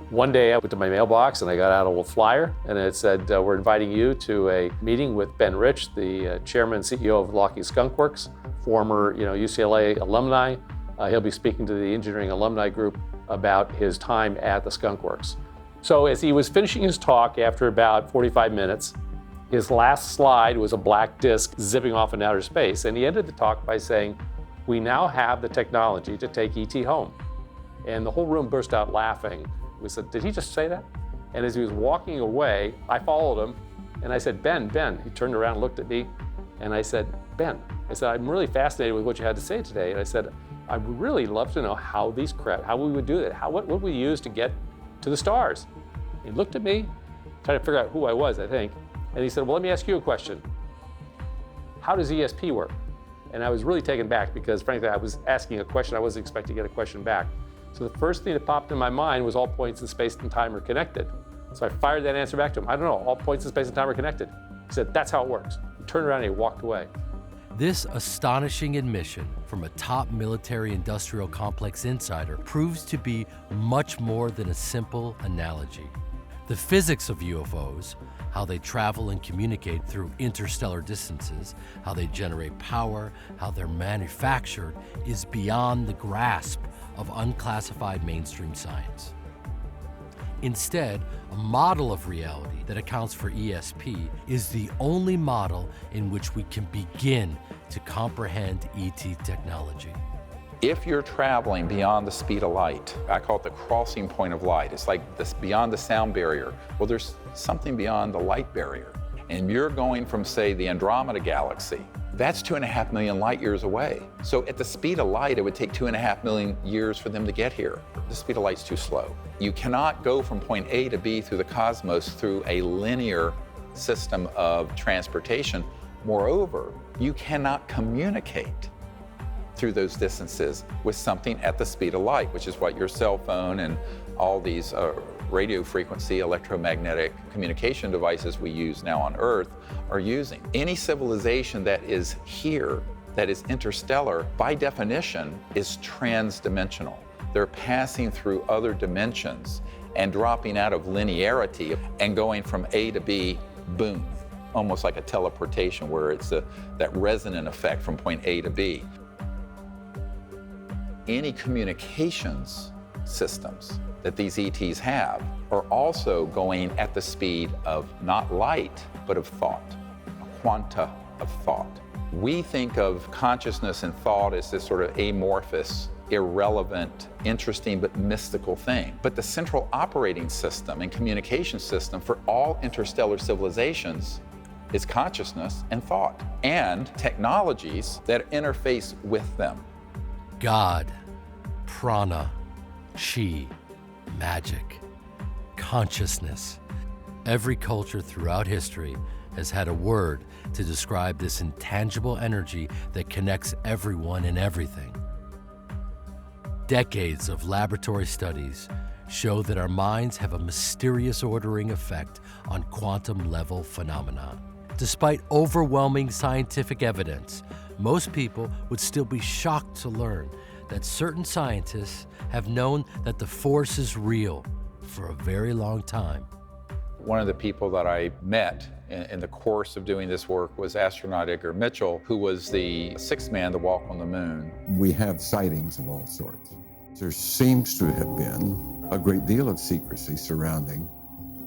One day I went to my mailbox and I got out a little flyer and it said, we're inviting you to a meeting with Ben Rich, the chairman and CEO of Lockheed Skunk Works, former UCLA alumni. He'll be speaking to the engineering alumni group about his time at the Skunk Works. So as he was finishing his talk after about 45 minutes, his last slide was a black disc zipping off in outer space. And he ended the talk by saying, we now have the technology to take ET home. And the whole room burst out laughing. We said, did he just say that? And as he was walking away, I followed him and I said, Ben. He turned around and looked at me and I said, Ben, I'm really fascinated with what you had to say today. And I said, I would really love to know how we would do that. What would we use to get to the stars? He looked at me, trying to figure out who I was, I think. And he said, well, let me ask you a question. How does ESP work? And I was really taken back because frankly, I was asking a question. I wasn't expecting to get a question back. So the first thing that popped in my mind was all points in space and time are connected. So I fired that answer back to him. I don't know, all points in space and time are connected. He said, that's how it works. He turned around and he walked away. This astonishing admission from a top military-industrial complex insider proves to be much more than a simple analogy. The physics of UFOs, how they travel and communicate through interstellar distances, how they generate power, how they're manufactured, is beyond the grasp of unclassified mainstream science. Instead, a model of reality that accounts for ESP is the only model in which we can begin to comprehend ET technology. If you're traveling beyond the speed of light, I call it the crossing point of light. It's like this beyond the sound barrier. Well, there's something beyond the light barrier. And you're going from, say, the Andromeda galaxy. That's 2.5 million light years away. So at the speed of light, it would take 2.5 million years for them to get here. The speed of light's too slow. You cannot go from point A to B through the cosmos through a linear system of transportation. Moreover, you cannot communicate through those distances with something at the speed of light, which is what your cell phone and all these radio frequency electromagnetic communication devices we use now on Earth are using. Any civilization that is here, that is interstellar, by definition, is transdimensional. They're passing through other dimensions and dropping out of linearity and going from A to B, boom, almost like a teleportation where it's that resonant effect from point A to B. Any communications systems that these ETs have are also going at the speed of not light, but of thought, a quanta of thought. We think of consciousness and thought as this sort of amorphous, irrelevant, interesting, but mystical thing. But the central operating system and communication system for all interstellar civilizations is consciousness and thought, and technologies that interface with them. God, prana, chi, magic, consciousness. Every culture throughout history has had a word to describe this intangible energy that connects everyone and everything. Decades of laboratory studies show that our minds have a mysterious ordering effect on quantum-level phenomena. Despite overwhelming scientific evidence, most people would still be shocked to learn that certain scientists have known that the force is real for a very long time. One of the people that I met in the course of doing this work was astronaut Edgar Mitchell, who was the sixth man to walk on the moon. We have sightings of all sorts. There seems to have been a great deal of secrecy surrounding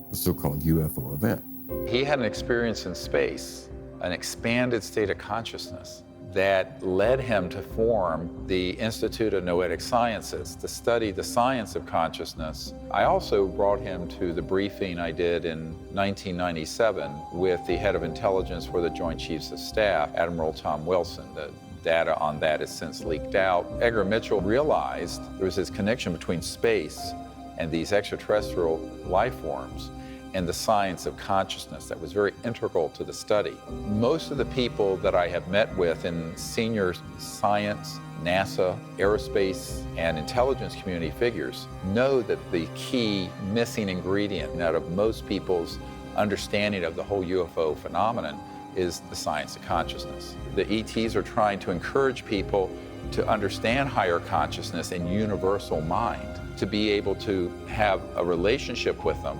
the so-called UFO event. He had an experience in space, an expanded state of consciousness that led him to form the Institute of Noetic Sciences to study the science of consciousness. I also brought him to the briefing I did in 1997 with the head of intelligence for the Joint Chiefs of Staff, Admiral Tom Wilson. The data on that has since leaked out. Edgar Mitchell realized there was this connection between space and these extraterrestrial life forms and the science of consciousness that was very integral to the study. Most of the people that I have met with in senior science, NASA, aerospace, and intelligence community figures know that the key missing ingredient out of most people's understanding of the whole UFO phenomenon is the science of consciousness. The ETs are trying to encourage people to understand higher consciousness and universal mind, to be able to have a relationship with them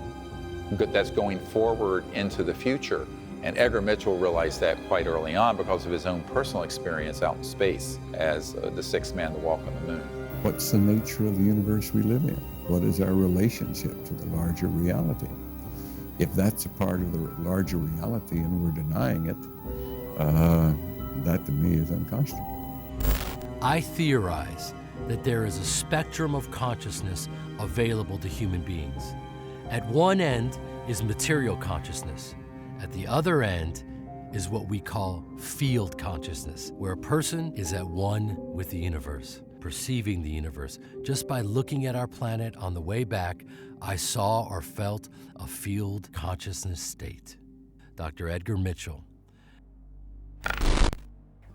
that's going forward into the future. And Edgar Mitchell realized that quite early on because of his own personal experience out in space as the sixth man to walk on the moon. What's the nature of the universe we live in? What is our relationship to the larger reality? If that's a part of the larger reality and we're denying it, that to me is unconscionable. I theorize that there is a spectrum of consciousness available to human beings. At one end is material consciousness. At the other end is what we call field consciousness, where a person is at one with the universe, perceiving the universe. Just by looking at our planet on the way back, I saw or felt a field consciousness state. Dr. Edgar Mitchell.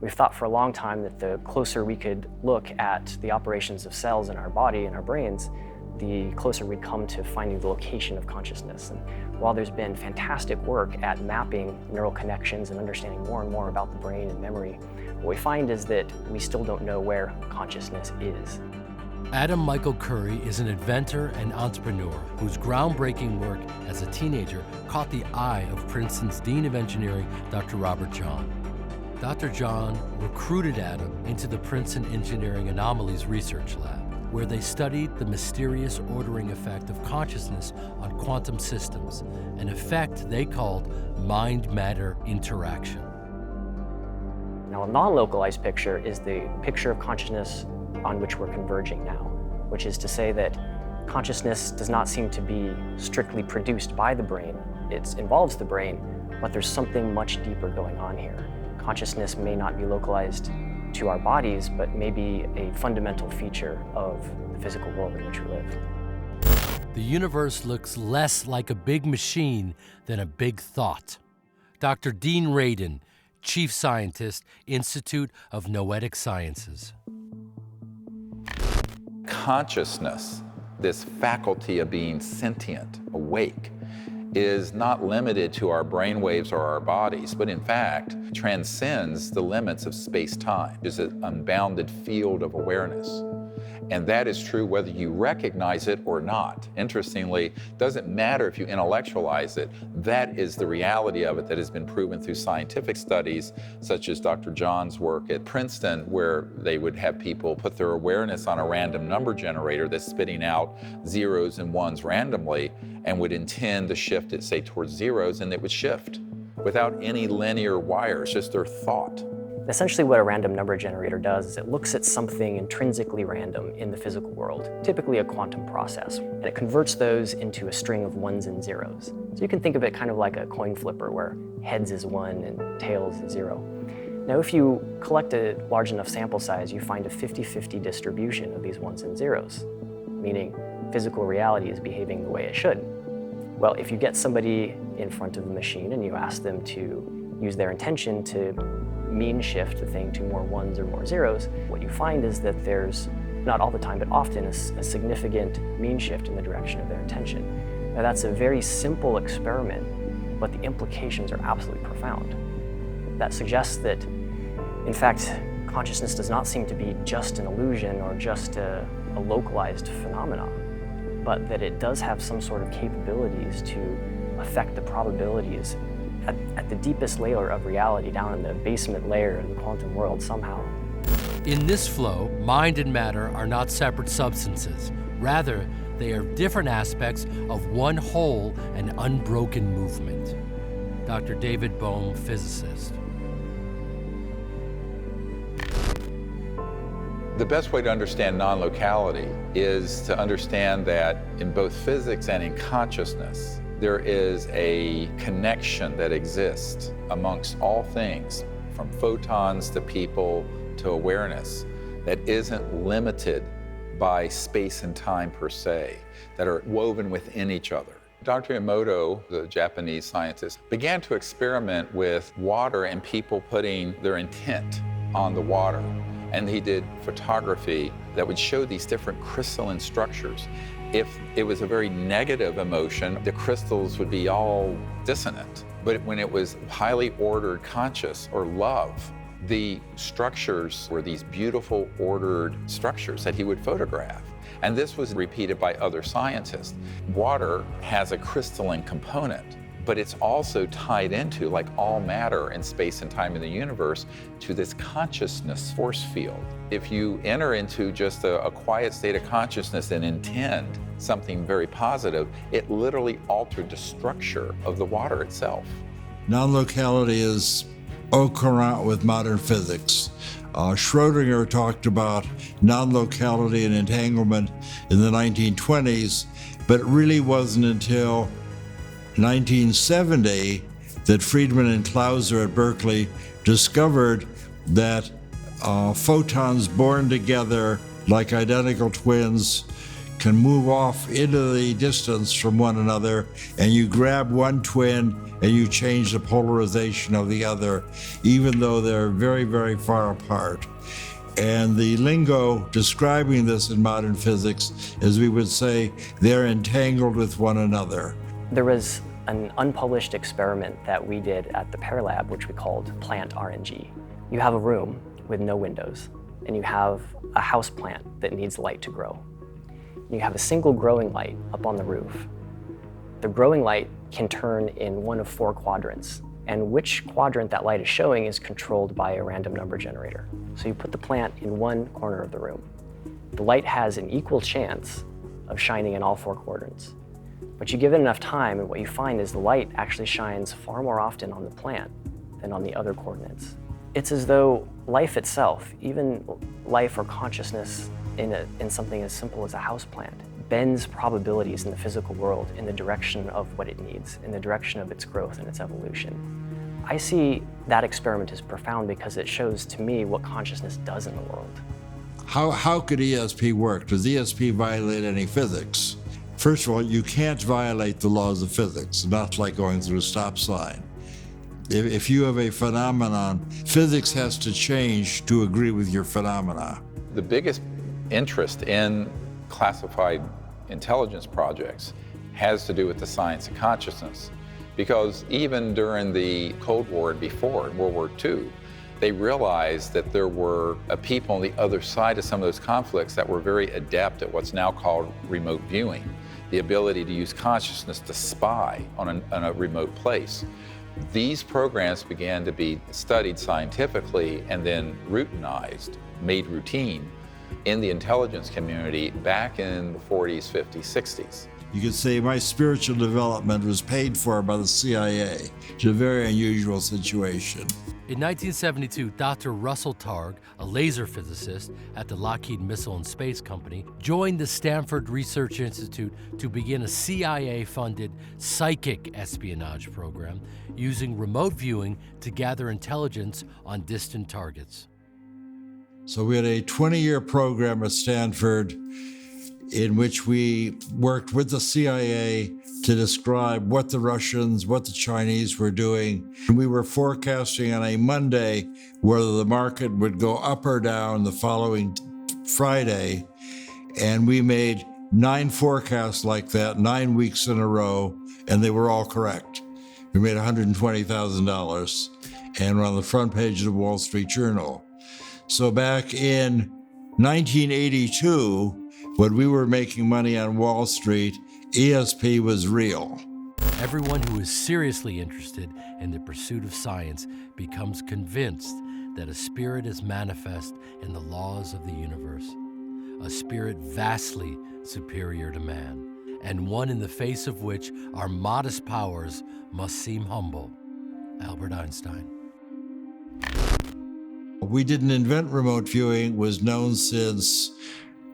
We've thought for a long time that the closer we could look at the operations of cells in our body and our brains, the closer we come to finding the location of consciousness. And while there's been fantastic work at mapping neural connections and understanding more and more about the brain and memory, what we find is that we still don't know where consciousness is. Adam Michael Curry is an inventor and entrepreneur whose groundbreaking work as a teenager caught the eye of Princeton's Dean of Engineering, Dr. Robert John. Dr. John recruited Adam into the Princeton Engineering Anomalies Research Lab, where they studied the mysterious ordering effect of consciousness on quantum systems, an effect they called mind-matter interaction. Now, a non-localized picture is the picture of consciousness on which we're converging now, which is to say that consciousness does not seem to be strictly produced by the brain. It involves the brain, but there's something much deeper going on here. Consciousness may not be localized to our bodies, but may be a fundamental feature of the physical world in which we live. The universe looks less like a big machine than a big thought. Dr. Dean Radin, Chief Scientist, Institute of Noetic Sciences. Consciousness, this faculty of being sentient, awake, is not limited to our brainwaves or our bodies, but in fact transcends the limits of space-time. It's an unbounded field of awareness. And that is true whether you recognize it or not. Interestingly, it doesn't matter if you intellectualize it. That is the reality of it that has been proven through scientific studies, such as Dr. John's work at Princeton, where they would have people put their awareness on a random number generator that's spitting out zeros and ones randomly, and would intend to shift it, say, towards zeros, and it would shift without any linear wires, just their thought. Essentially what a random number generator does is it looks at something intrinsically random in the physical world, typically a quantum process, and it converts those into a string of ones and zeros. So you can think of it kind of like a coin flipper where heads is 1 and tails is 0. Now if you collect a large enough sample size, you find a 50-50 distribution of these ones and zeros, meaning physical reality is behaving the way it should. Well, if you get somebody in front of the machine and you ask them to use their intention to mean shift the thing to more ones or more zeros, what you find is that there's, not all the time, but often a significant mean shift in the direction of their intention. Now that's a very simple experiment, but the implications are absolutely profound. That suggests that, in fact, consciousness does not seem to be just an illusion or just a localized phenomenon, but that it does have some sort of capabilities to affect the probabilities at the deepest layer of reality, down in the basement layer of the quantum world somehow. In this flow, mind and matter are not separate substances. Rather, they are different aspects of one whole and unbroken movement. Dr. David Bohm, physicist. The best way to understand non-locality is to understand that in both physics and in consciousness, there is a connection that exists amongst all things, from photons to people to awareness, that isn't limited by space and time per se, that are woven within each other. Dr. Emoto, the Japanese scientist, began to experiment with water and people putting their intent on the water. And he did photography that would show these different crystalline structures. If it was a very negative emotion, the crystals would be all dissonant. But when it was highly ordered conscious or love, the structures were these beautiful ordered structures that he would photograph. And this was repeated by other scientists. Water has a crystalline component, but it's also tied into, like all matter in space and time in the universe, to this consciousness force field. If you enter into just a quiet state of consciousness and intend something very positive, it literally altered the structure of the water itself. Non-locality is au courant with modern physics. Schrödinger talked about non-locality and entanglement in the 1920s, but it really wasn't until 1970 that Friedman and Clauser at Berkeley discovered that photons born together like identical twins can move off into the distance from one another, and you grab one twin and you change the polarization of the other, even though they're very, very far apart. And the lingo describing this in modern physics is, we would say, they're entangled with one another. There was an unpublished experiment that we did at the Pear Lab, which we called Plant RNG. You have a room with no windows, and you have a house plant that needs light to grow. You have a single growing light up on the roof. The growing light can turn in one of 4 quadrants, and which quadrant that light is showing is controlled by a random number generator. So you put the plant in one corner of the room. The light has an equal chance of shining in all 4 quadrants. But you give it enough time, and what you find is the light actually shines far more often on the plant than on the other coordinates. It's as though life itself, even life or consciousness in something as simple as a houseplant, bends probabilities in the physical world in the direction of what it needs, in the direction of its growth and its evolution. I see that experiment as profound because it shows to me what consciousness does in the world. How could ESP work? Does ESP violate any physics? First of all, you can't violate the laws of physics, not like going through a stop sign. If you have a phenomenon, physics has to change to agree with your phenomena. The biggest interest in classified intelligence projects has to do with the science of consciousness. Because even during the Cold War and before, in World War II, they realized that there were people on the other side of some of those conflicts that were very adept at what's now called remote viewing, the ability to use consciousness to spy on a remote place. These programs began to be studied scientifically and then routinized, made routine in the intelligence community back in the 40s, 50s, 60s. You could say my spiritual development was paid for by the CIA. It's a very unusual situation. In 1972, Dr. Russell Targ, a laser physicist at the Lockheed Missile and Space Company, joined the Stanford Research Institute to begin a CIA-funded psychic espionage program using remote viewing to gather intelligence on distant targets. So we had a 20-year program at Stanford in which we worked with the CIA to describe what the Russians, what the Chinese were doing. We were forecasting on a Monday whether the market would go up or down the following Friday, and we made 9 forecasts like that, 9 weeks in a row, and they were all correct. We made $120,000, and we're on the front page of the Wall Street Journal. So back in 1982, when we were making money on Wall Street, ESP was real. Everyone who is seriously interested in the pursuit of science becomes convinced that a spirit is manifest in the laws of the universe, a spirit vastly superior to man, and one in the face of which our modest powers must seem humble. Albert Einstein. We didn't invent remote viewing. It was known since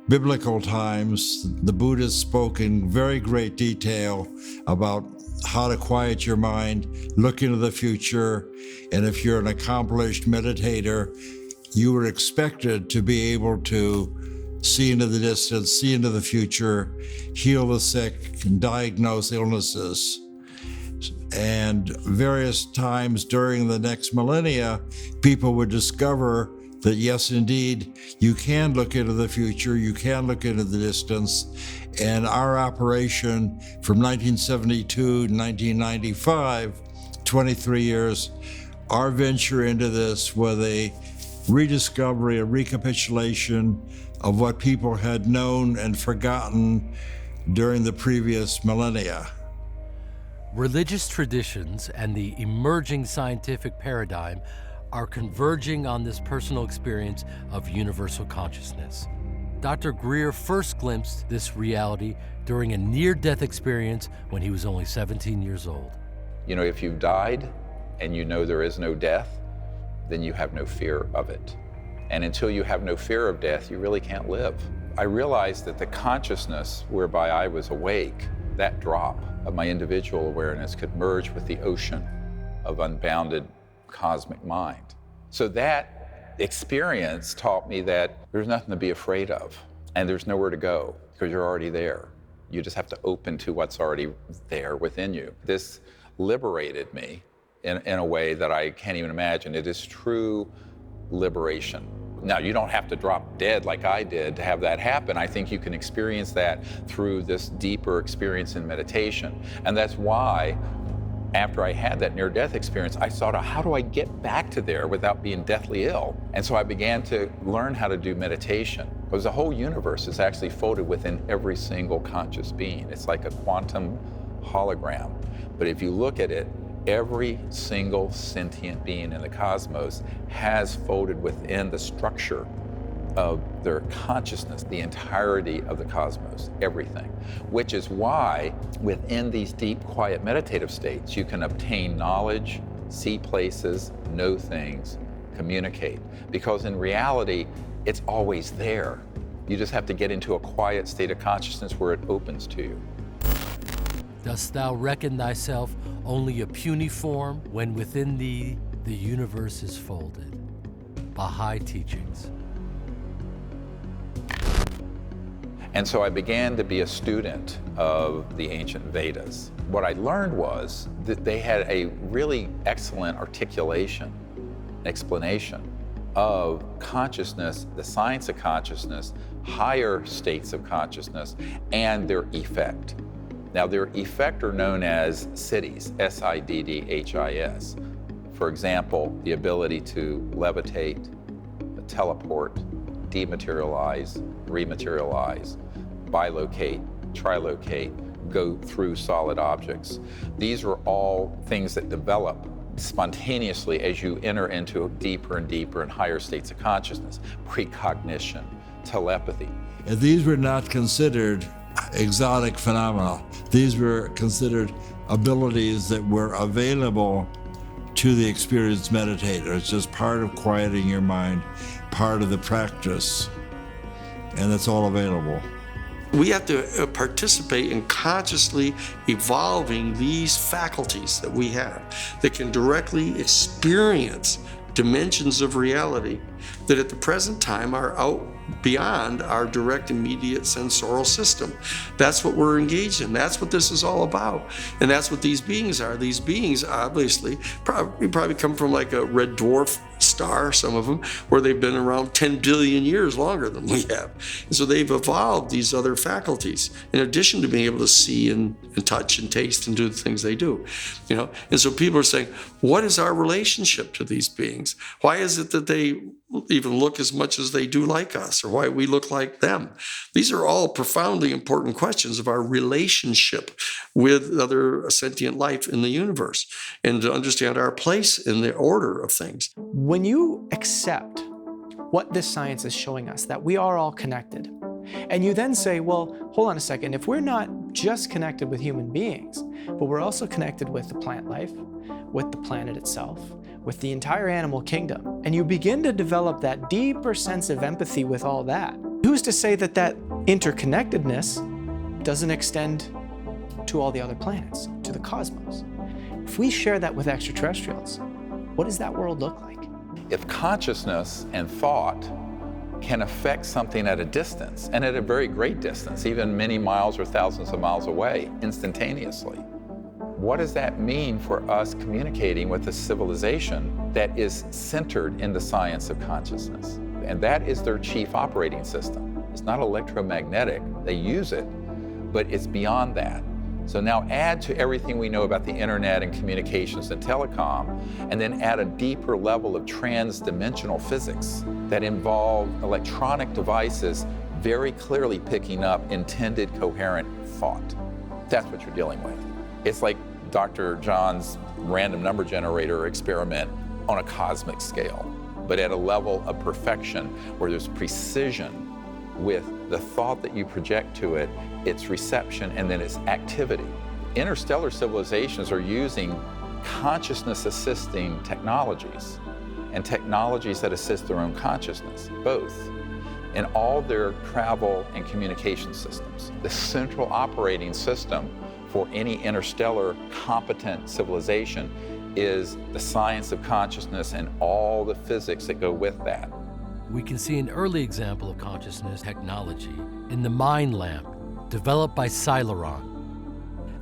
biblical times. The Buddhists spoke in very great detail about how to quiet your mind, look into the future, and if you're an accomplished meditator, you were expected to be able to see into the distance, see into the future, heal the sick, and diagnose illnesses. And various times during the next millennia, people would discover that yes, indeed, you can look into the future, you can look into the distance. And our operation from 1972 to 1995, 23 years, our venture into this was a rediscovery, a recapitulation of what people had known and forgotten during the previous millennia. Religious traditions and the emerging scientific paradigm are converging on this personal experience of universal consciousness. Dr. Greer first glimpsed this reality during a near-death experience when he was only 17 years old. You know, if you've died and you know there is no death, then you have no fear of it. And until you have no fear of death, you really can't live. I realized that the consciousness whereby I was awake, that drop of my individual awareness could merge with the ocean of unbounded cosmic mind. So that experience taught me that there's nothing to be afraid of, and there's nowhere to go because you're already there. You just have to open to what's already there within you. This liberated me in a way that I can't even imagine. It is true liberation. Now, you don't have to drop dead like I did to have that happen. I think you can experience that through this deeper experience in meditation. And that's why, after I had that near-death experience, I thought, how do I get back to there without being deathly ill? And so I began to learn how to do meditation. Because the whole universe is actually folded within every single conscious being. It's like a quantum hologram. But if you look at it, every single sentient being in the cosmos has folded within the structure of their consciousness, the entirety of the cosmos, everything. Which is why within these deep, quiet, meditative states, you can obtain knowledge, see places, know things, communicate. Because in reality, it's always there. You just have to get into a quiet state of consciousness where it opens to you. Dost thou reckon thyself only a puny form when within thee the universe is folded? Baha'i Teachings. And so I began to be a student of the ancient Vedas. What I learned was that they had a really excellent articulation, explanation of consciousness, the science of consciousness, higher states of consciousness, and their effect. Now, their effect are known as siddhis, S-I-D-D-H-I-S. For example, the ability to levitate, teleport, dematerialize, rematerialize, bilocate, trilocate, go through solid objects. These are all things that develop spontaneously as you enter into deeper and deeper and higher states of consciousness. Precognition, telepathy. And these were not considered exotic phenomena. These were considered abilities that were available to the experienced meditator. It's just part of quieting your mind, part of the practice, and it's all available. We have to participate in consciously evolving these faculties that we have that can directly experience dimensions of reality that at the present time are out beyond our direct immediate sensorial system. That's what we're engaged in. That's what this is all about. And that's what these beings are. These beings obviously probably come from like a red dwarf star, some of them, where they've been around 10 billion years longer than we have. And so they've evolved these other faculties in addition to being able to see and touch and taste and do the things they do. You know, and so people are saying, what is our relationship to these beings? Why is it that they even look as much as they do like us, or why we look like them? These are all profoundly important questions of our relationship with other sentient life in the universe, and to understand our place in the order of things. When you accept what this science is showing us, that we are all connected, and you then say, well, hold on a second, if we're not just connected with human beings, but we're also connected with the plant life, with the planet itself, with the entire animal kingdom, and you begin to develop that deeper sense of empathy with all that, who's to say that that interconnectedness doesn't extend to all the other planets, to the cosmos? If we share that with extraterrestrials, what does that world look like? If consciousness and thought can affect something at a distance, and at a very great distance, even many miles or thousands of miles away, instantaneously, what does that mean for us communicating with a civilization that is centered in the science of consciousness? And that is their chief operating system. It's not electromagnetic, they use it, but it's beyond that. So now add to everything we know about the internet and communications and telecom, and then add a deeper level of trans-dimensional physics that involve electronic devices very clearly picking up intended coherent thought. That's what you're dealing with. It's like Dr. John's random number generator experiment on a cosmic scale, but at a level of perfection where there's precision with the thought that you project to it, its reception, and then its activity. Interstellar civilizations are using consciousness-assisting technologies and technologies that assist their own consciousness, both, in all their travel and communication systems. The central operating system for any interstellar competent civilization is the science of consciousness and all the physics that go with that. We can see an early example of consciousness technology in the Mind Lamp, developed by Celeron.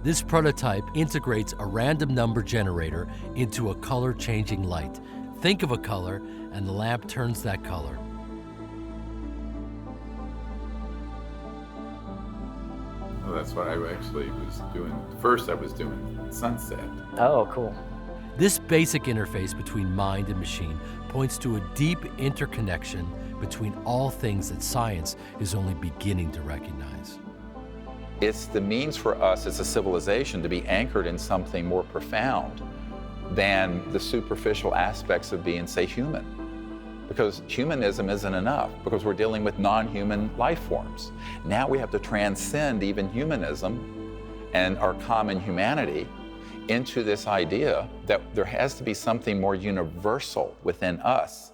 This prototype integrates a random number generator into a color-changing light, think of a color, and the lamp turns that color. Well, that's what I actually was doing. First, I was doing sunset. Oh, cool. This basic interface between mind and machine points to a deep interconnection between all things that science is only beginning to recognize. It's the means for us as a civilization to be anchored in something more profound than the superficial aspects of being, say, human. Because humanism isn't enough, because we're dealing with non-human life forms. Now we have to transcend even humanism and our common humanity into this idea that there has to be something more universal within us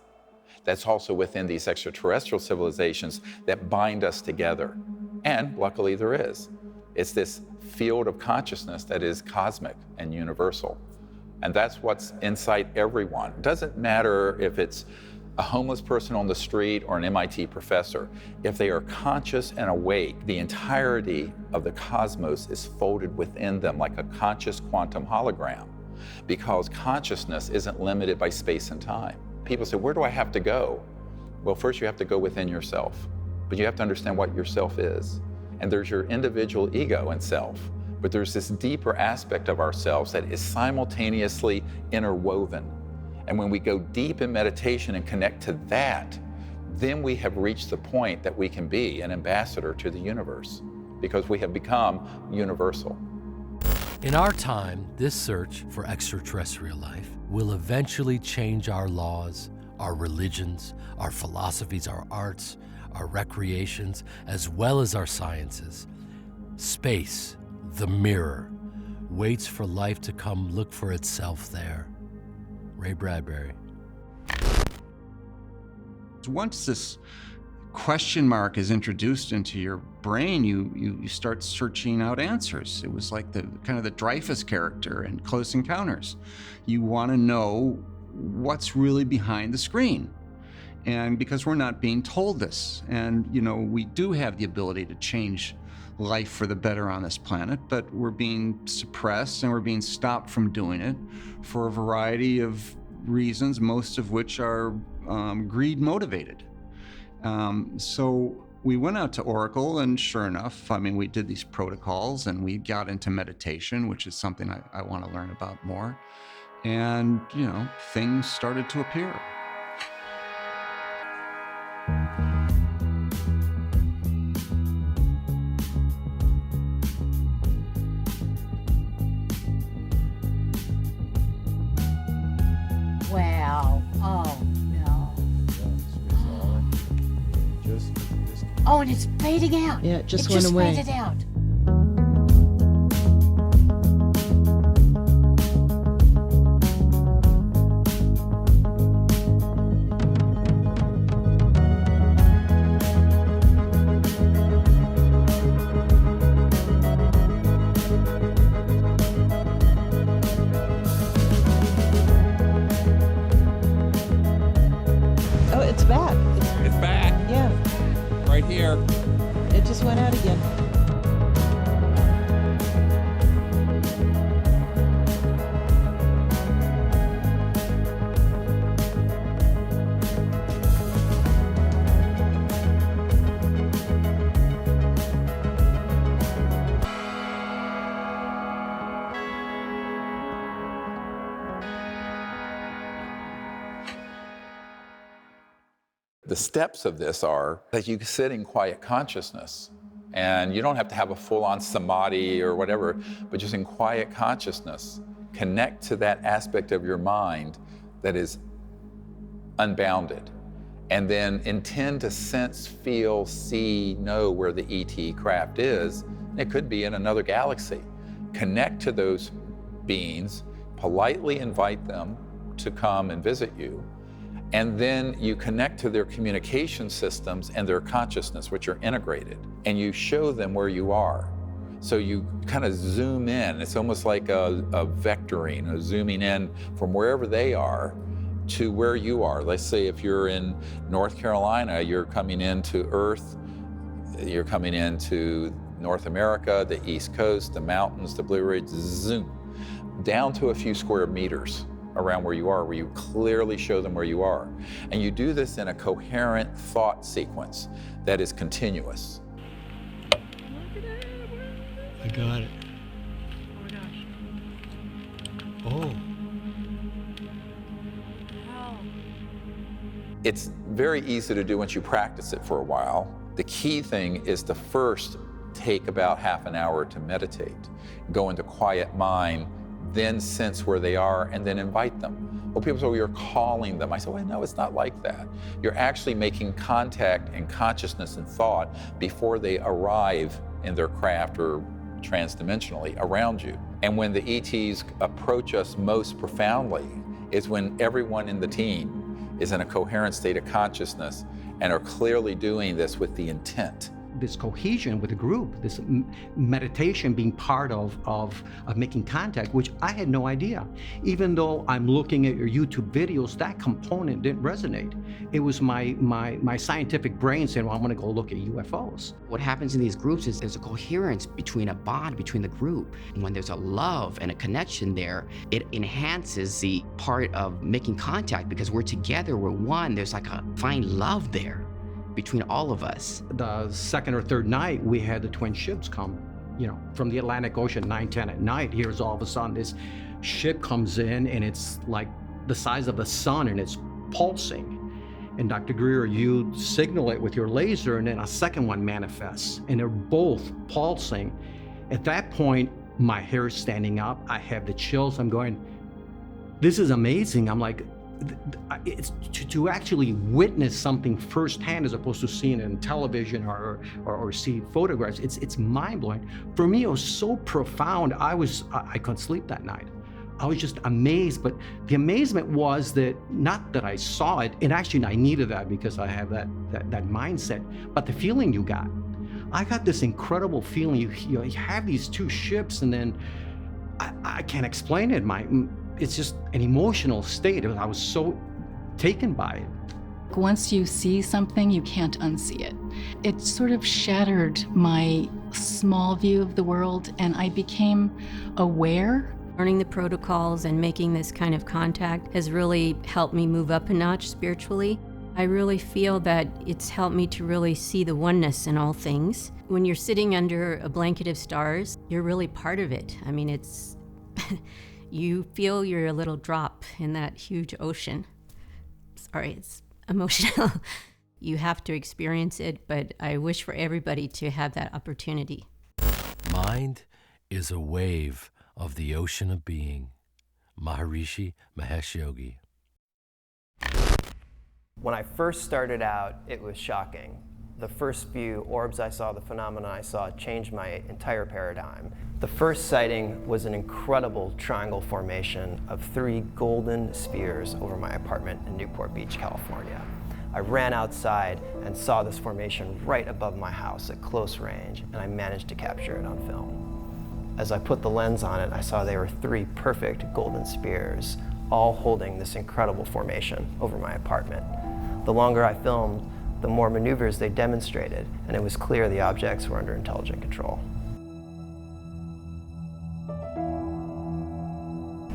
that's also within these extraterrestrial civilizations that bind us together. And luckily there is. It's this field of consciousness that is cosmic and universal. And that's what's inside everyone. It doesn't matter if it's a homeless person on the street or an MIT professor. If they are conscious and awake, the entirety of the cosmos is folded within them like a conscious quantum hologram, because consciousness isn't limited by space and time. People say, where do I have to go? Well, first you have to go within yourself, but you have to understand what yourself is. And there's your individual ego and self, but there's this deeper aspect of ourselves that is simultaneously interwoven. And when we go deep in meditation and connect to that, then we have reached the point that we can be an ambassador to the universe, because we have become universal. In our time, this search for extraterrestrial life will eventually change our laws, our religions, our philosophies, our arts, our recreations, as well as our sciences. Space, the mirror, waits for life to come look for itself there. Ray Bradbury. Once this question mark is introduced into your brain, you start searching out answers. It was like the kind of the Dreyfus character in Close Encounters. You want to know what's really behind the screen. And because we're not being told this, and we do have the ability to change life for the better on this planet, but we're being suppressed and we're being stopped from doing it for a variety of reasons, most of which are greed motivated. So we went out to Oracle, and sure enough, we did these protocols and we got into meditation, which is something I want to learn about more. And, things started to appear. Wow. Oh, no. Oh, and it's fading out. Yeah, it just went away. It just faded out. Oh, it's back. It's back. Yeah. Right here. It just went out again. The steps of this are that you sit in quiet consciousness, and you don't have to have a full-on samadhi or whatever, but just in quiet consciousness, connect to that aspect of your mind that is unbounded, and then intend to sense, feel, see, know where the ET craft is. It could be in another galaxy. Connect to those beings, politely invite them to come and visit you, and then you connect to their communication systems and their consciousness, which are integrated, and you show them where you are. So you kind of zoom in. It's almost like a vectoring, a zooming in from wherever they are to where you are. Let's say if you're in North Carolina, you're coming into Earth, you're coming into North America, the East Coast, the mountains, the Blue Ridge, zoom, down to a few square meters. around where you are, where you clearly show them where you are. And you do this in a coherent thought sequence that is continuous. I got it. Oh my gosh. Oh. It's very easy to do once you practice it for a while. The key thing is to first take about half an hour to meditate, go into quiet mind, then sense where they are, and then invite them. Well, people say, well, you're calling them. I say, well, no, it's not like that. You're actually making contact and consciousness and thought before they arrive in their craft or transdimensionally around you. And when the ETs approach us most profoundly is when everyone in the team is in a coherent state of consciousness and are clearly doing this with the intent. This cohesion with the group, this meditation being part of making contact, which I had no idea. Even though I'm looking at your YouTube videos, that component didn't resonate. It was my scientific brain saying, well, I'm gonna go look at UFOs. What happens in these groups is there's a coherence between a bond between the group. And when there's a love and a connection there, it enhances the part of making contact because we're together, we're one, there's like a fine love there between all of us. The second or third night, we had the twin ships come, from the Atlantic Ocean, 9:10 at night. Here's all of a sudden this ship comes in and it's like the size of the sun and it's pulsing. And Dr. Greer, you signal it with your laser and then a second one manifests and they're both pulsing. At that point, my hair is standing up. I have the chills. I'm going, this is amazing. I'm like, it's to actually witness something firsthand as opposed to seeing it in television or see photographs. It's mind-blowing. For me, it was so profound. I couldn't sleep that night. I was just amazed, but the amazement was that not that I saw it, and actually I needed that because I have that mindset, but the feeling you got. I got this incredible feeling. You have these two ships, and then I can't explain it. It's just an emotional state. I was so taken by it. Once you see something, you can't unsee it. It sort of shattered my small view of the world, and I became aware. Learning the protocols and making this kind of contact has really helped me move up a notch spiritually. I really feel that it's helped me to really see the oneness in all things. When you're sitting under a blanket of stars, you're really part of it. I mean, it's you feel you're a little drop in that huge ocean. Sorry, it's emotional. You have to experience it, but I wish for everybody to have that opportunity. Mind is a wave of the ocean of being. Maharishi Mahesh Yogi. When I first started out, it was shocking. The first few orbs I saw, the phenomena I saw, changed my entire paradigm. The first sighting was an incredible triangle formation of 3 golden spheres over my apartment in Newport Beach, California. I ran outside and saw this formation right above my house at close range, and I managed to capture it on film. As I put the lens on it, I saw they were 3 perfect golden spheres, all holding this incredible formation over my apartment. The longer I filmed, the more maneuvers they demonstrated, and it was clear the objects were under intelligent control.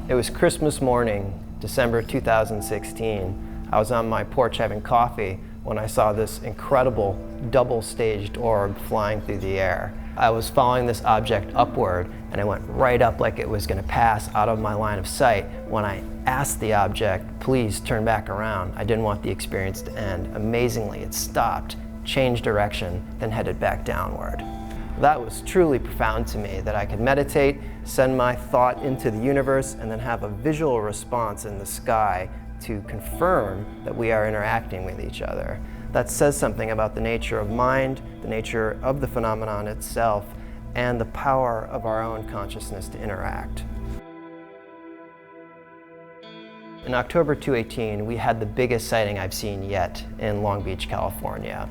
It was Christmas morning, December 2016. I was on my porch having coffee when I saw this incredible double-staged orb flying through the air. I was following this object upward, and it went right up like it was going to pass out of my line of sight. When I asked the object, please turn back around, I didn't want the experience to end. Amazingly, it stopped, changed direction, then headed back downward. That was truly profound to me, that I could meditate, send my thought into the universe, and then have a visual response in the sky to confirm that we are interacting with each other. That says something about the nature of mind, the nature of the phenomenon itself, and the power of our own consciousness to interact. In October 2018, we had the biggest sighting I've seen yet in Long Beach, California.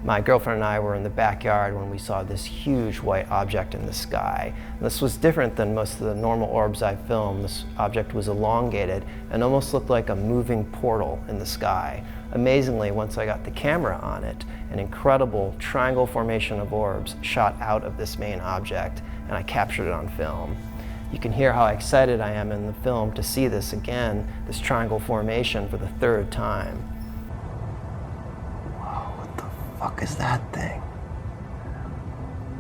My girlfriend and I were in the backyard when we saw this huge white object in the sky. This was different than most of the normal orbs I filmed. This object was elongated and almost looked like a moving portal in the sky. Amazingly, once I got the camera on it, an incredible triangle formation of orbs shot out of this main object, and I captured it on film. You can hear how excited I am in the film to see this again, this triangle formation for the third time. Wow, what the fuck is that thing?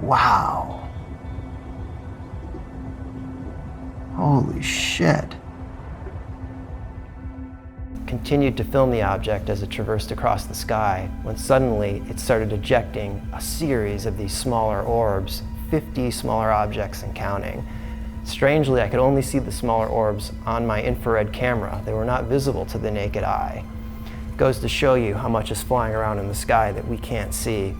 Wow. Holy shit. Continued to film the object as it traversed across the sky, when suddenly it started ejecting a series of these smaller orbs, 50 smaller objects and counting. Strangely, I could only see the smaller orbs on my infrared camera. They were not visible to the naked eye. It goes to show you how much is flying around in the sky that we can't see.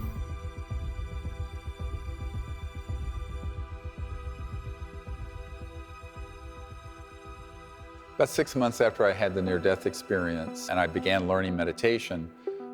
About 6 months after I had the near-death experience and I began learning meditation,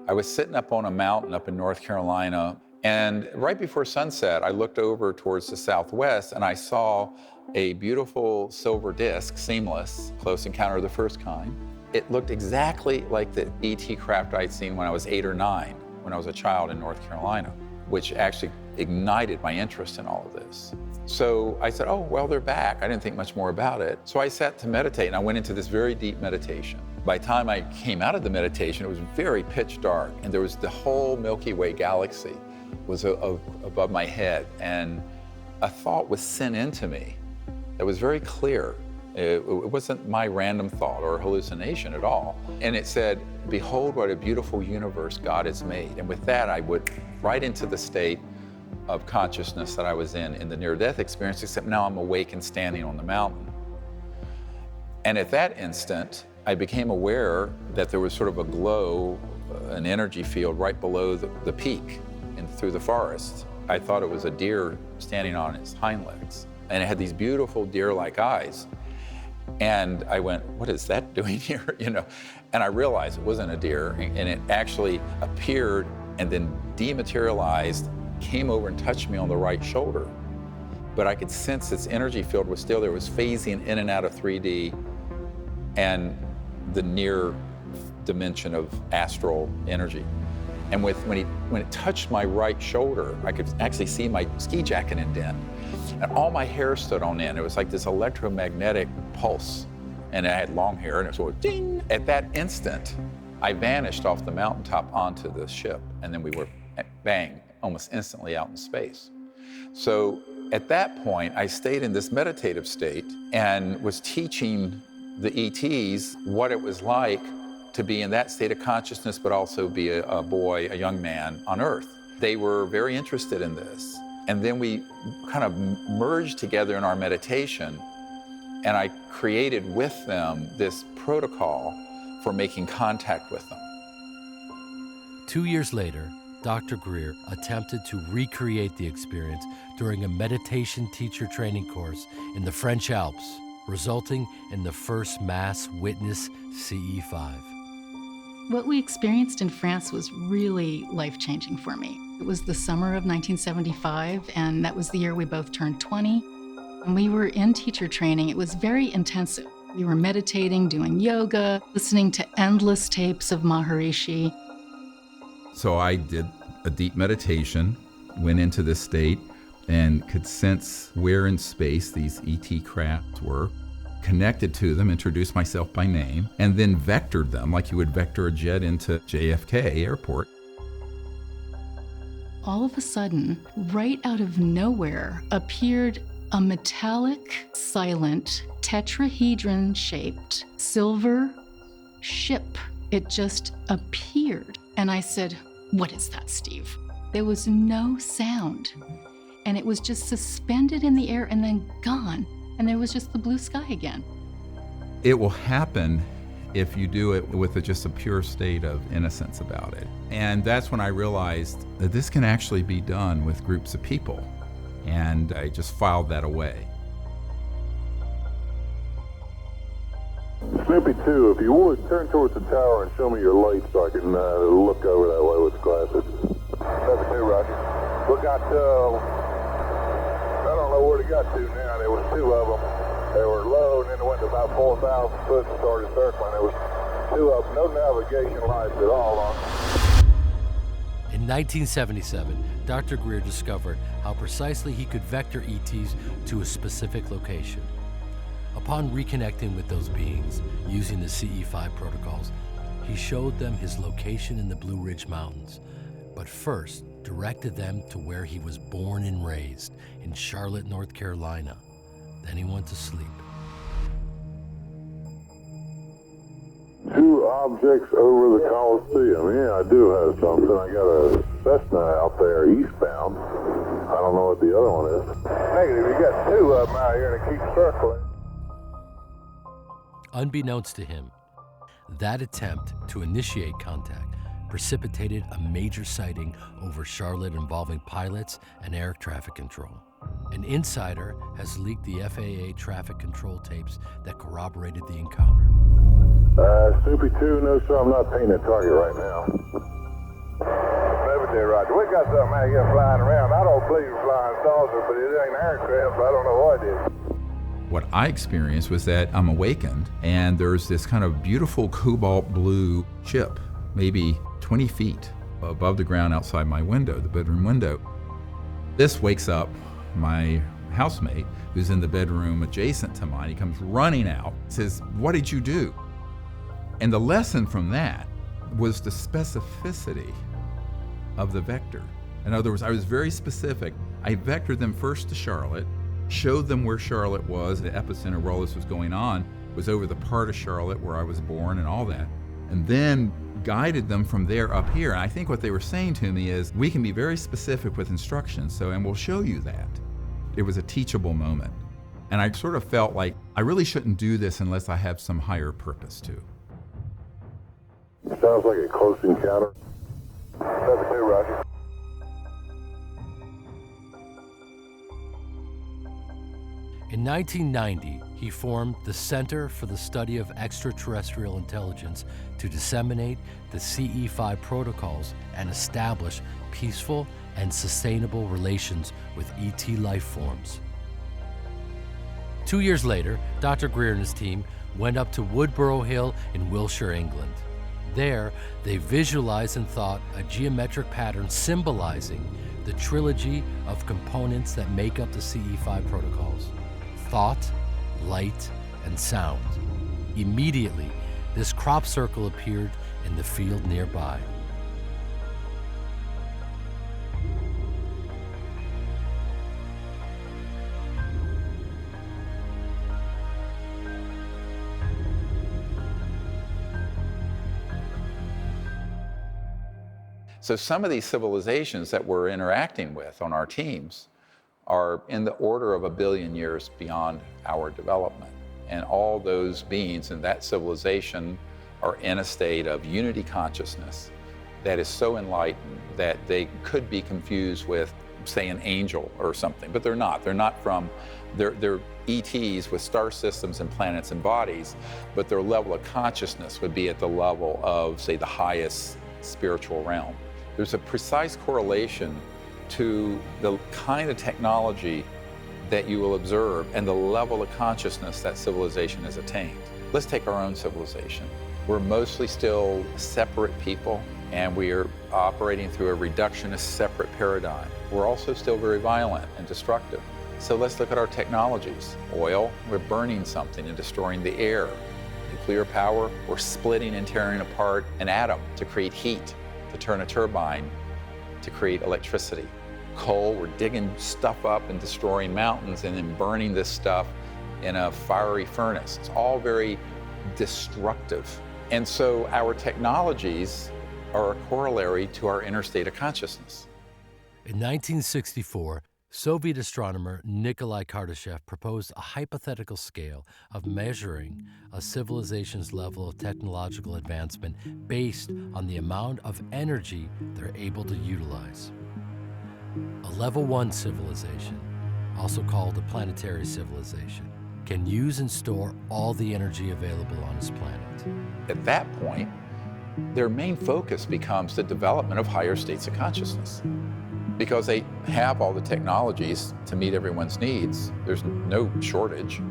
I was sitting up on a mountain up in North Carolina, and right before sunset, I looked over towards the southwest and I saw a beautiful silver disc, seamless, Close Encounter of the First Kind. It looked exactly like the ET craft I'd seen when I was 8 or 9, when I was a child in North Carolina, which actually ignited my interest in all of this. So I said, oh, well, they're back. I didn't think much more about it. So I sat to meditate, and I went into this very deep meditation. By the time I came out of the meditation, it was very pitch dark, and there was the whole Milky Way galaxy was above my head, and a thought was sent into me that was very clear. It wasn't my random thought or hallucination at all. And it said, behold what a beautiful universe God has made. And with that, I went right into the state of consciousness that I was in the near-death experience, except now I'm awake and standing on the mountain. And at that instant, I became aware that there was sort of a glow, an energy field right below the peak and through the forest. I thought it was a deer standing on its hind legs, and it had these beautiful deer-like eyes. And I went, what is that doing here? You know, and I realized it wasn't a deer, and it actually appeared and then dematerialized, came over and touched me on the right shoulder. But I could sense its energy field was still there. It was phasing in and out of 3D and the near dimension of astral energy. And when it touched my right shoulder, I could actually see my ski jacket indent. And all my hair stood on end. It was like this electromagnetic pulse. And I had long hair, and it was sort of ding. At that instant, I vanished off the mountaintop onto the ship. And then we were, bang, almost instantly out in space. So at that point, I stayed in this meditative state and was teaching the ETs what it was like to be in that state of consciousness, but also be a boy, a young man on Earth. They were very interested in this. And then we kind of merged together in our meditation, and I created with them this protocol for making contact with them. 2 years later, Dr. Greer attempted to recreate the experience during a meditation teacher training course in the French Alps, resulting in the first mass witness CE5. What we experienced in France was really life-changing for me. It was the summer of 1975, and that was the year we both turned 20. When we were in teacher training, it was very intensive. We were meditating, doing yoga, listening to endless tapes of Maharishi. So I did a deep meditation, went into this state, and could sense where in space these ET crafts were, connected to them, introduced myself by name, and then vectored them like you would vector a jet into JFK Airport. All of a sudden, right out of nowhere, appeared a metallic, silent, tetrahedron-shaped silver ship. It just appeared. And I said, "What is that, Steve?" There was no sound. And it was just suspended in the air and then gone. And there was just the blue sky again. It will happen if you do it with just a pure state of innocence about it. And that's when I realized that this can actually be done with groups of people. And I just filed that away. Snoopy 2, if you would, turn towards the tower and show me your light so I can look over that way with glasses. Snoopy 2, Roger. We got, I don't know where they got to now. There was two of them. They were low, and then they went to about 4,000 foot and started circling. There was two of them, no navigation lights at all on them. In 1977, Dr. Greer discovered how precisely he could vector ETs to a specific location. Upon reconnecting with those beings using the CE5 protocols, he showed them his location in the Blue Ridge Mountains, but first directed them to where he was born and raised, in Charlotte, North Carolina. Then he went to sleep. Two objects over the Coliseum. Yeah, I do have something. I got a Cessna out there eastbound. I don't know what the other one is. Negative, you got two of them out here and they keep circling. Unbeknownst to him, that attempt to initiate contact precipitated a major sighting over Charlotte involving pilots and air traffic control. An insider has leaked the FAA traffic control tapes that corroborated the encounter. Snoopy 2, no sir, I'm not painting a target right now. Never did, Roger. We got something out here flying around. I don't believe in flying saucer, but it ain't aircraft, so I don't know what it is. What I experienced was that I'm awakened and there's this kind of beautiful cobalt blue ship, maybe 20 feet above the ground outside my window, the bedroom window. This wakes up my housemate who's in the bedroom adjacent to mine. He comes running out, says, "What did you do?" And the lesson from that was the specificity of the vector. In other words, I was very specific. I vectored them first to Charlotte, showed them where Charlotte was, the epicenter where all this was going on, was over the part of Charlotte where I was born and all that, and then guided them from there up here. And I think what they were saying to me is, we can be very specific with instructions, and we'll show you that. It was a teachable moment. And I sort of felt like I really shouldn't do this unless I have some higher purpose to. Sounds like a close encounter. 72, Roger. In 1990, he formed the Center for the Study of Extraterrestrial Intelligence to disseminate the CE5 protocols and establish peaceful and sustainable relations with ET life forms. 2 years later, Dr. Greer and his team went up to Woodborough Hill in Wiltshire, England. There, they visualized and thought a geometric pattern symbolizing the trilogy of components that make up the CE5 protocols: thought, light, and sound. Immediately, this crop circle appeared in the field nearby. So some of these civilizations that we're interacting with on our teams are in the order of 1 billion years beyond our development. And all those beings in that civilization are in a state of unity consciousness that is so enlightened that they could be confused with, say, an angel or something, but they're not. They're not from, they're ETs with star systems and planets and bodies, but their level of consciousness would be at the level of, say, the highest spiritual realm. There's a precise correlation to the kind of technology that you will observe and the level of consciousness that civilization has attained. Let's take our own civilization. We're mostly still separate people, and we are operating through a reductionist separate paradigm. We're also still very violent and destructive. So let's look at our technologies. Oil, we're burning something and destroying the air. Nuclear power, we're splitting and tearing apart an atom to create heat, to turn a turbine, to create electricity. Coal, we're digging stuff up and destroying mountains and then burning this stuff in a fiery furnace. It's all very destructive. And so our technologies are a corollary to our inner state of consciousness. In 1964, Soviet astronomer Nikolai Kardashev proposed a hypothetical scale of measuring a civilization's level of technological advancement based on the amount of energy they're able to utilize. A level 1 civilization, also called a planetary civilization, can use and store all the energy available on its planet. At that point, their main focus becomes the development of higher states of consciousness. Because they have all the technologies to meet everyone's needs. There's no shortage.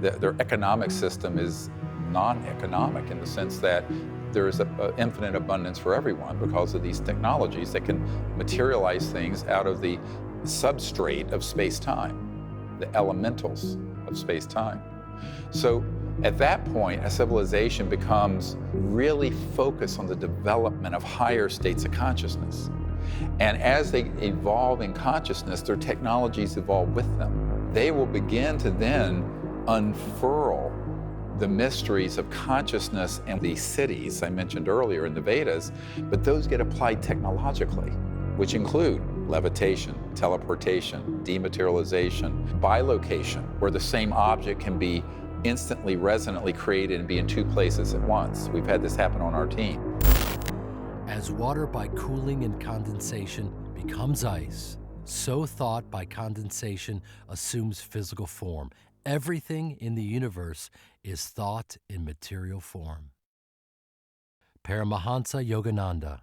Their economic system is non-economic in the sense that there is an infinite abundance for everyone because of these technologies that can materialize things out of the substrate of space-time, the elementals of space-time. So at that point, a civilization becomes really focused on the development of higher states of consciousness. And as they evolve in consciousness, their technologies evolve with them. They will begin to then unfurl the mysteries of consciousness and these cities I mentioned earlier in the Vedas, but those get applied technologically, which include levitation, teleportation, dematerialization, bilocation, where the same object can be instantly resonantly created and be in two places at once. We've had this happen on our team. As water by cooling and condensation becomes ice, so thought by condensation assumes physical form. Everything in the universe is thought in material form. Paramahansa Yogananda.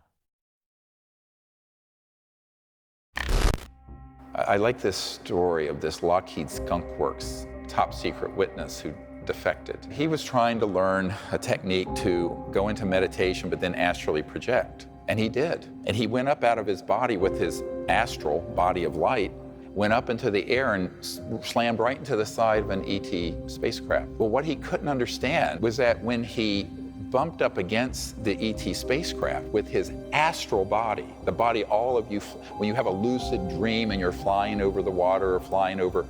I like this story of this Lockheed Skunk Works top secret witness who defected. He was trying to learn a technique to go into meditation but then astrally project. And he did. And he went up out of his body with his astral body of light, went up into the air and slammed right into the side of an ET spacecraft. Well, what he couldn't understand was that when he bumped up against the ET spacecraft with his astral body, the body all of you, when you have a lucid dream and you're flying over the water or flying over,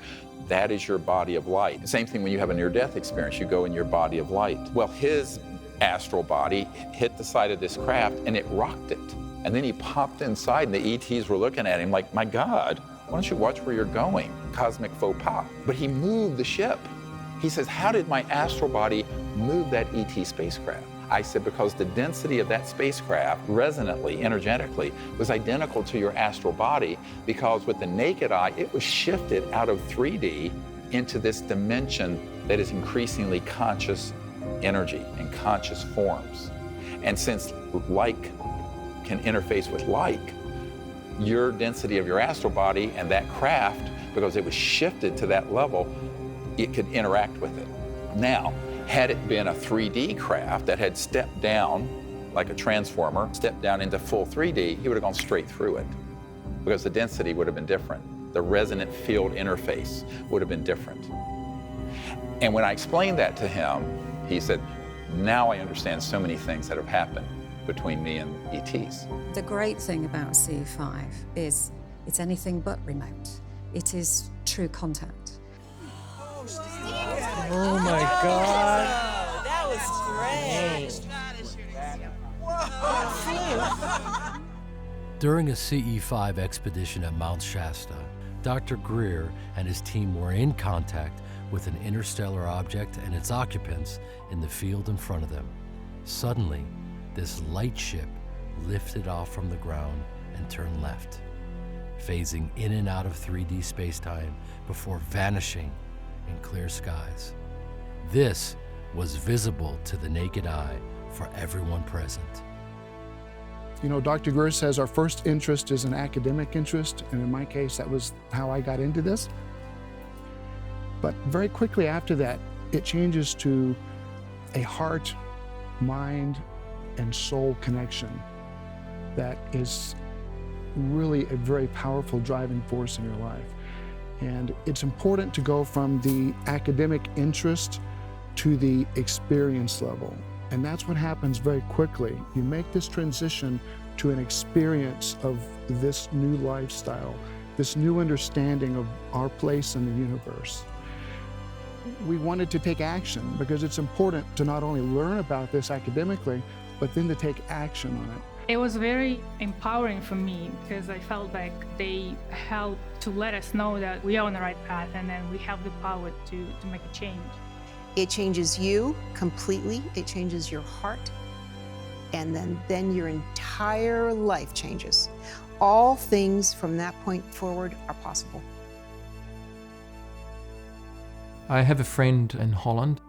that is your body of light. Same thing when you have a near-death experience, you go in your body of light. Well, his astral body hit the side of this craft and it rocked it. And then he popped inside and the ETs were looking at him like, my God, why don't you watch where you're going? Cosmic faux pas. But he moved the ship. He says, how did my astral body move that ET spacecraft? I said, because the density of that spacecraft, resonantly, energetically, was identical to your astral body, because with the naked eye, it was shifted out of 3D into this dimension that is increasingly conscious energy and conscious forms. And since like can interface with like, your density of your astral body and that craft, because it was shifted to that level, it could interact with it. Now, had it been a 3D craft that had stepped down, like a transformer, stepped down into full 3D, he would have gone straight through it, because the density would have been different. The resonant field interface would have been different. And when I explained that to him, he said, now I understand so many things that have happened between me and ETs. The great thing about CE5 is it's anything but remote. It is true contact. Oh my God. That was great. During a CE5 expedition at Mount Shasta, Dr. Greer and his team were in contact with an interstellar object and its occupants in the field in front of them. Suddenly, this light ship lifted off from the ground and turned left, phasing in and out of 3D spacetime before vanishing in clear skies. This was visible to the naked eye for everyone present. You know, Dr. Greer says our first interest is an academic interest, and in my case, that was how I got into this. But very quickly after that, it changes to a heart, mind, and soul connection that is really a very powerful driving force in your life. And it's important to go from the academic interest to the experience level. And that's what happens very quickly. You make this transition to an experience of this new lifestyle, this new understanding of our place in the universe. We wanted to take action because it's important to not only learn about this academically, but then to take action on it. It was very empowering for me because I felt like they helped to let us know that we are on the right path and then we have the power to make a change. It changes you completely. It changes your heart. And then your entire life changes. All things from that point forward are possible. I have a friend in Holland.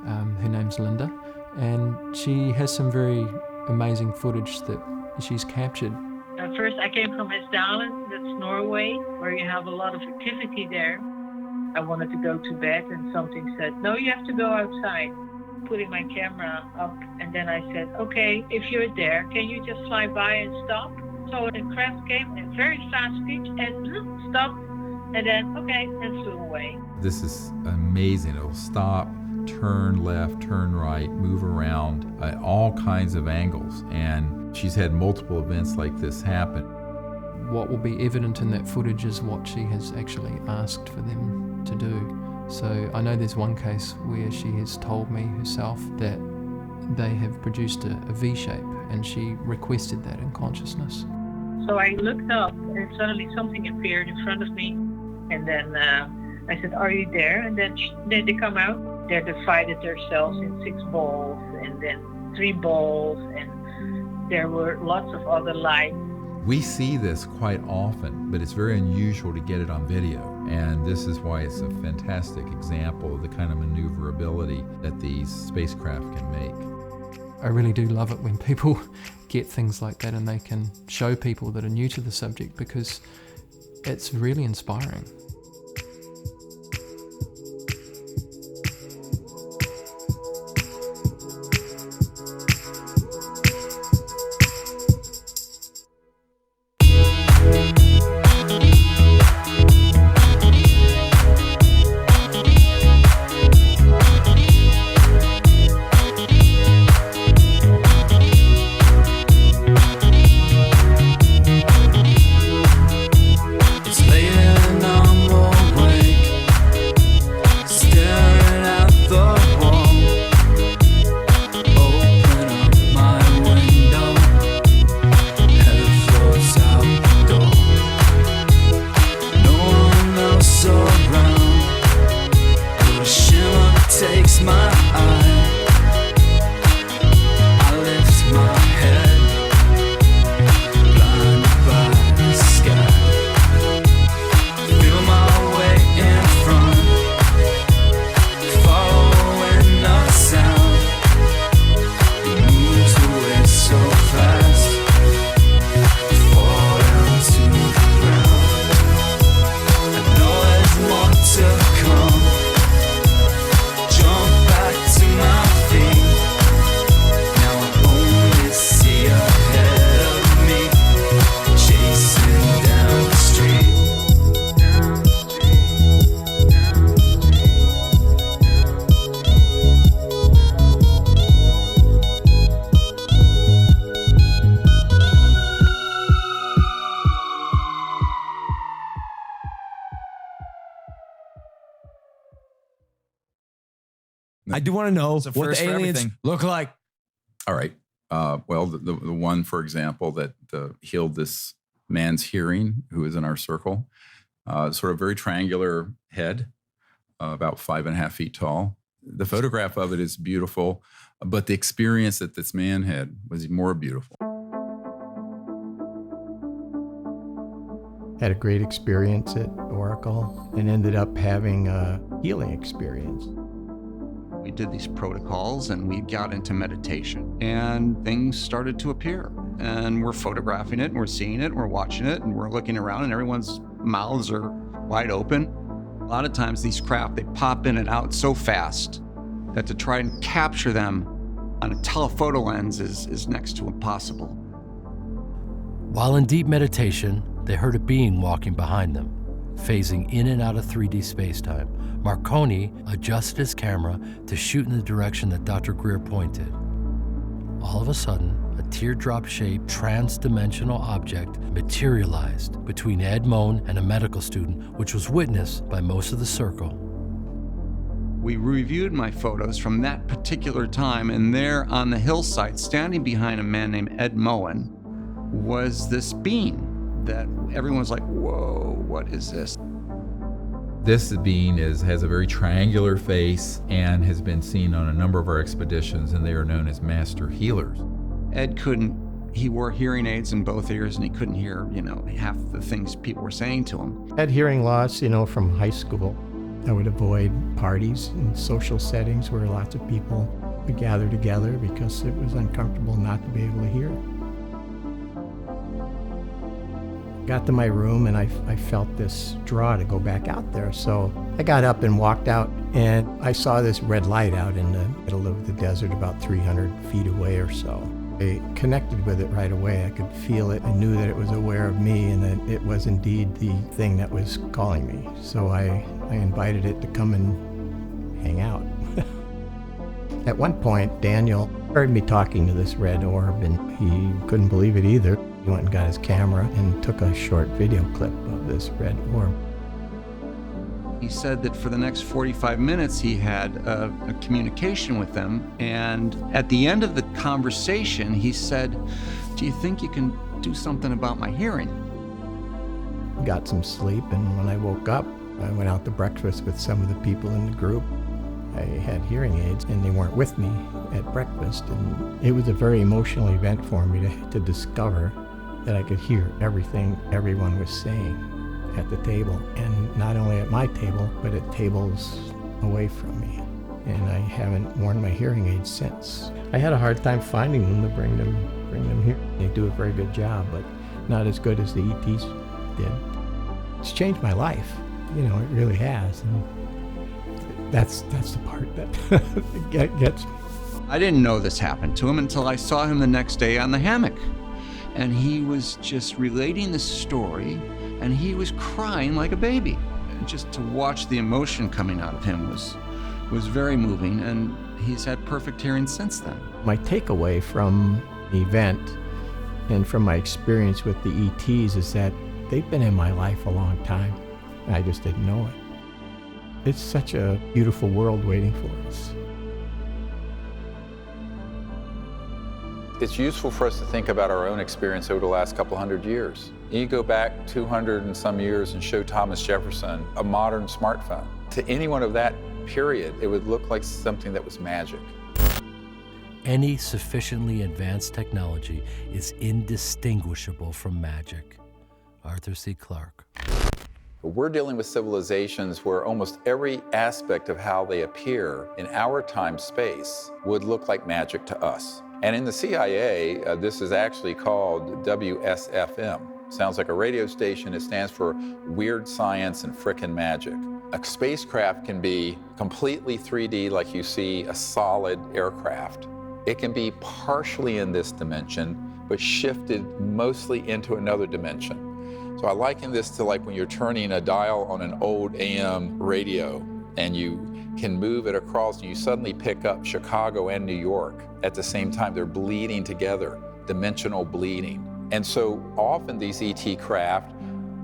Her name's Linda, and she has some very amazing footage that she's captured. First, I came from Hessdalen, that's Norway, where you have a lot of activity there. I wanted to go to bed, and something said, no, you have to go outside. Putting my camera up, and then I said, okay, if you're there, can you just fly by and stop? So the craft came at very fast speed and stopped and then, okay, and flew away. This is amazing. It'll stop, turn left, turn right, move around at all kinds of angles. And she's had multiple events like this happen. What will be evident in that footage is what she has actually asked for them to do. So I know there's one case where she has told me herself that they have produced a V shape, and she requested that in consciousness. So I looked up, and suddenly something appeared in front of me. And then I said, "Are you there?" And then they come out. They divided themselves in 6 balls, and then 3 balls, and there were lots of other lights. We see this quite often, but it's very unusual to get it on video. And this is why it's a fantastic example of the kind of maneuverability that these spacecraft can make. I really do love it when people get things like that and they can show people that are new to the subject, because it's really inspiring. I do want to know what the aliens look like. All right. Well, the one, for example, that healed this man's hearing, who is in our circle, sort of very triangular head, about 5.5 feet tall. The photograph of it is beautiful, but the experience that this man had was more beautiful. Had a great experience at Oracle and ended up having a healing experience. We did these protocols and we got into meditation and things started to appear. And we're photographing it and we're seeing it and we're watching it and we're looking around and everyone's mouths are wide open. A lot of times these craft, they pop in and out so fast that to try and capture them on a telephoto lens is next to impossible. While in deep meditation, they heard a being walking behind them, phasing in and out of 3D spacetime. Marconi adjusted his camera to shoot in the direction that Dr. Greer pointed. All of a sudden, a teardrop-shaped, trans-dimensional object materialized between Ed Mohn and a medical student, which was witnessed by most of the circle. We reviewed my photos from that particular time, and there on the hillside, standing behind a man named Ed Mohn, was this being that everyone's like, whoa, what is this? This being has a very triangular face and has been seen on a number of our expeditions, and they are known as master healers. Ed he wore hearing aids in both ears and he couldn't hear, half the things people were saying to him. Had hearing loss, from high school. I would avoid parties and social settings where lots of people would gather together because it was uncomfortable not to be able to hear. Got to my room and I felt this draw to go back out there. So I got up and walked out and I saw this red light out in the middle of the desert about 300 feet away or so. I connected with it right away. I could feel it. I knew that it was aware of me and that it was indeed the thing that was calling me. So I invited it to come and hang out. At one point, Daniel heard me talking to this red orb, and he couldn't believe it either. He went and got his camera and took a short video clip of this red orb. He said that for the next 45 minutes he had a communication with them, and at the end of the conversation he said, "Do you think you can do something about my hearing?" Got some sleep, and when I woke up, I went out to breakfast with some of the people in the group. I had hearing aids, and they weren't with me at breakfast, and it was a very emotional event for me to discover that I could hear everything everyone was saying at the table, and not only at my table, but at tables away from me. And I haven't worn my hearing aids since. I had a hard time finding them to bring them here. They do a very good job, but not as good as the ETs did. It's changed my life, you know, it really has. And that's the part that gets me. I didn't know this happened to him until I saw him the next day on the hammock. And he was just relating the story, and he was crying like a baby. And just to watch the emotion coming out of him was very moving, and he's had perfect hearing since then. My takeaway from the event and from my experience with the ETs is that they've been in my life a long time. I just didn't know it. It's such a beautiful world waiting for us. It's useful for us to think about our own experience over the last couple hundred years. You go back 200 and some years and show Thomas Jefferson a modern smartphone. To anyone of that period, it would look like something that was magic. Any sufficiently advanced technology is indistinguishable from magic. Arthur C. Clarke. We're dealing with civilizations where almost every aspect of how they appear in our time-space would look like magic to us. And in the CIA, this is actually called WSFM. Sounds like a radio station. It stands for Weird Science and Frickin' Magic. A spacecraft can be completely 3D like you see a solid aircraft. It can be partially in this dimension, but shifted mostly into another dimension. So I liken this to like when you're turning a dial on an old AM radio and you can move it across and you suddenly pick up Chicago and New York at the same time. They're bleeding together, dimensional bleeding. And so often these ET craft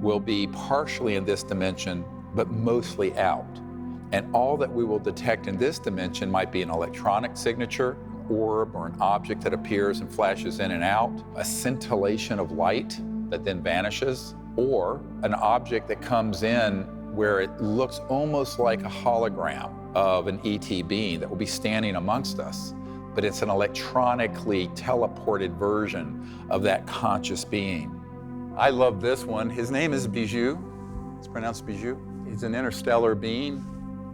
will be partially in this dimension, but mostly out. And all that we will detect in this dimension might be an electronic signature, orb, or an object that appears and flashes in and out, a scintillation of light that then vanishes, or an object that comes in where it looks almost like a hologram of an ET being that will be standing amongst us, but it's an electronically teleported version of that conscious being. I love this one. His name is Bijou. It's pronounced Bijou. He's an interstellar being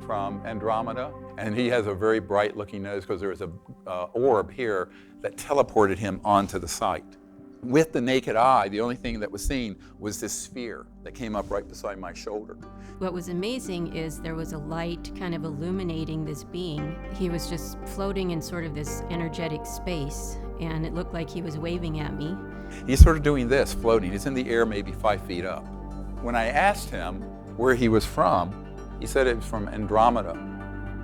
from Andromeda, and he has a very bright looking nose because there was an orb here that teleported him onto the site. With the naked eye, the only thing that was seen was this sphere that came up right beside my shoulder. What was amazing is there was a light kind of illuminating this being. He was just floating in sort of this energetic space, and it looked like he was waving at me. He's sort of doing this, floating. He's in the air maybe 5 feet up. When I asked him where he was from, he said it was from Andromeda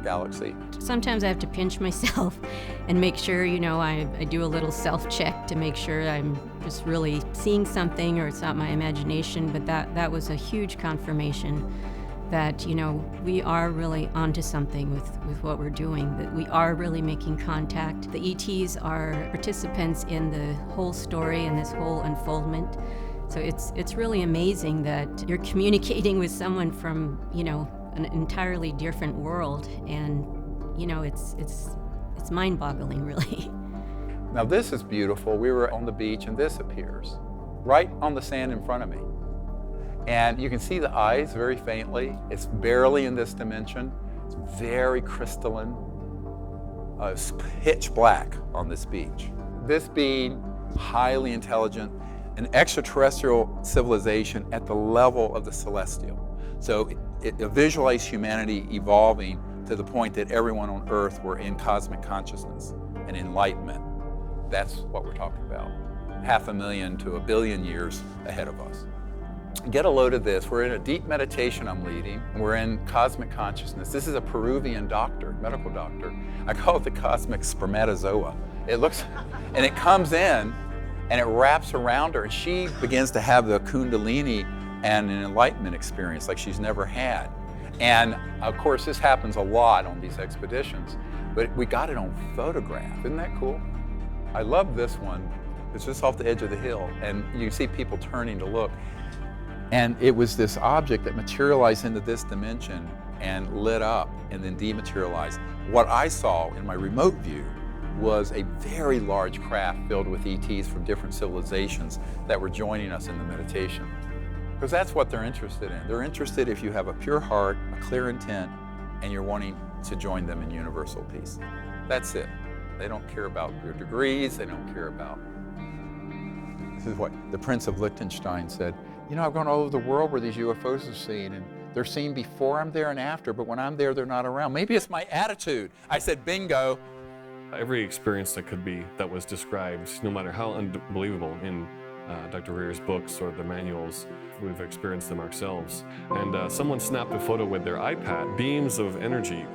galaxy. Sometimes I have to pinch myself and make sure, you know, I do a little self-check to make sure I'm just really seeing something or it's not my imagination, but that was a huge confirmation that, you know, we are really onto something with what we're doing, that we are really making contact. The ETs are participants in the whole story and this whole unfoldment. So it's really amazing that you're communicating with someone from, you know, an entirely different world, and you know, it's mind-boggling, really. Now this is beautiful. We were on the beach and this appears right on the sand in front of me. And you can see the eyes very faintly. It's barely in this dimension. It's very crystalline. It's pitch black on this beach. This being highly intelligent, an extraterrestrial civilization at the level of the celestial. So it visualized humanity evolving to the point that everyone on Earth were in cosmic consciousness and enlightenment. That's what we're talking about. 500,000 to 1 billion years ahead of us. Get a load of this. We're in a deep meditation I'm leading. We're in cosmic consciousness. This is a Peruvian doctor, medical doctor. I call it the cosmic spermatozoa. It looks, and it comes in and it wraps around her and she begins to have the Kundalini and an enlightenment experience like she's never had. And of course, this happens a lot on these expeditions, but we got it on photograph. Isn't that cool? I love this one. It's just off the edge of the hill and you see people turning to look. And it was this object that materialized into this dimension and lit up and then dematerialized. What I saw in my remote view was a very large craft filled with ETs from different civilizations that were joining us in the meditation. Because that's what they're interested in. They're interested if you have a pure heart, a clear intent, and you're wanting to join them in universal peace. That's it. They don't care about your degrees, they don't care about. This is what the Prince of Liechtenstein said. You know, I've gone all over the world where these UFOs are seen, and they're seen before I'm there and after, but when I'm there, they're not around. Maybe it's my attitude. I said, bingo. Every experience that was described, no matter how unbelievable in Dr. Rear's books or the manuals, we've experienced them ourselves. And someone snapped a photo with their iPad, beams of energy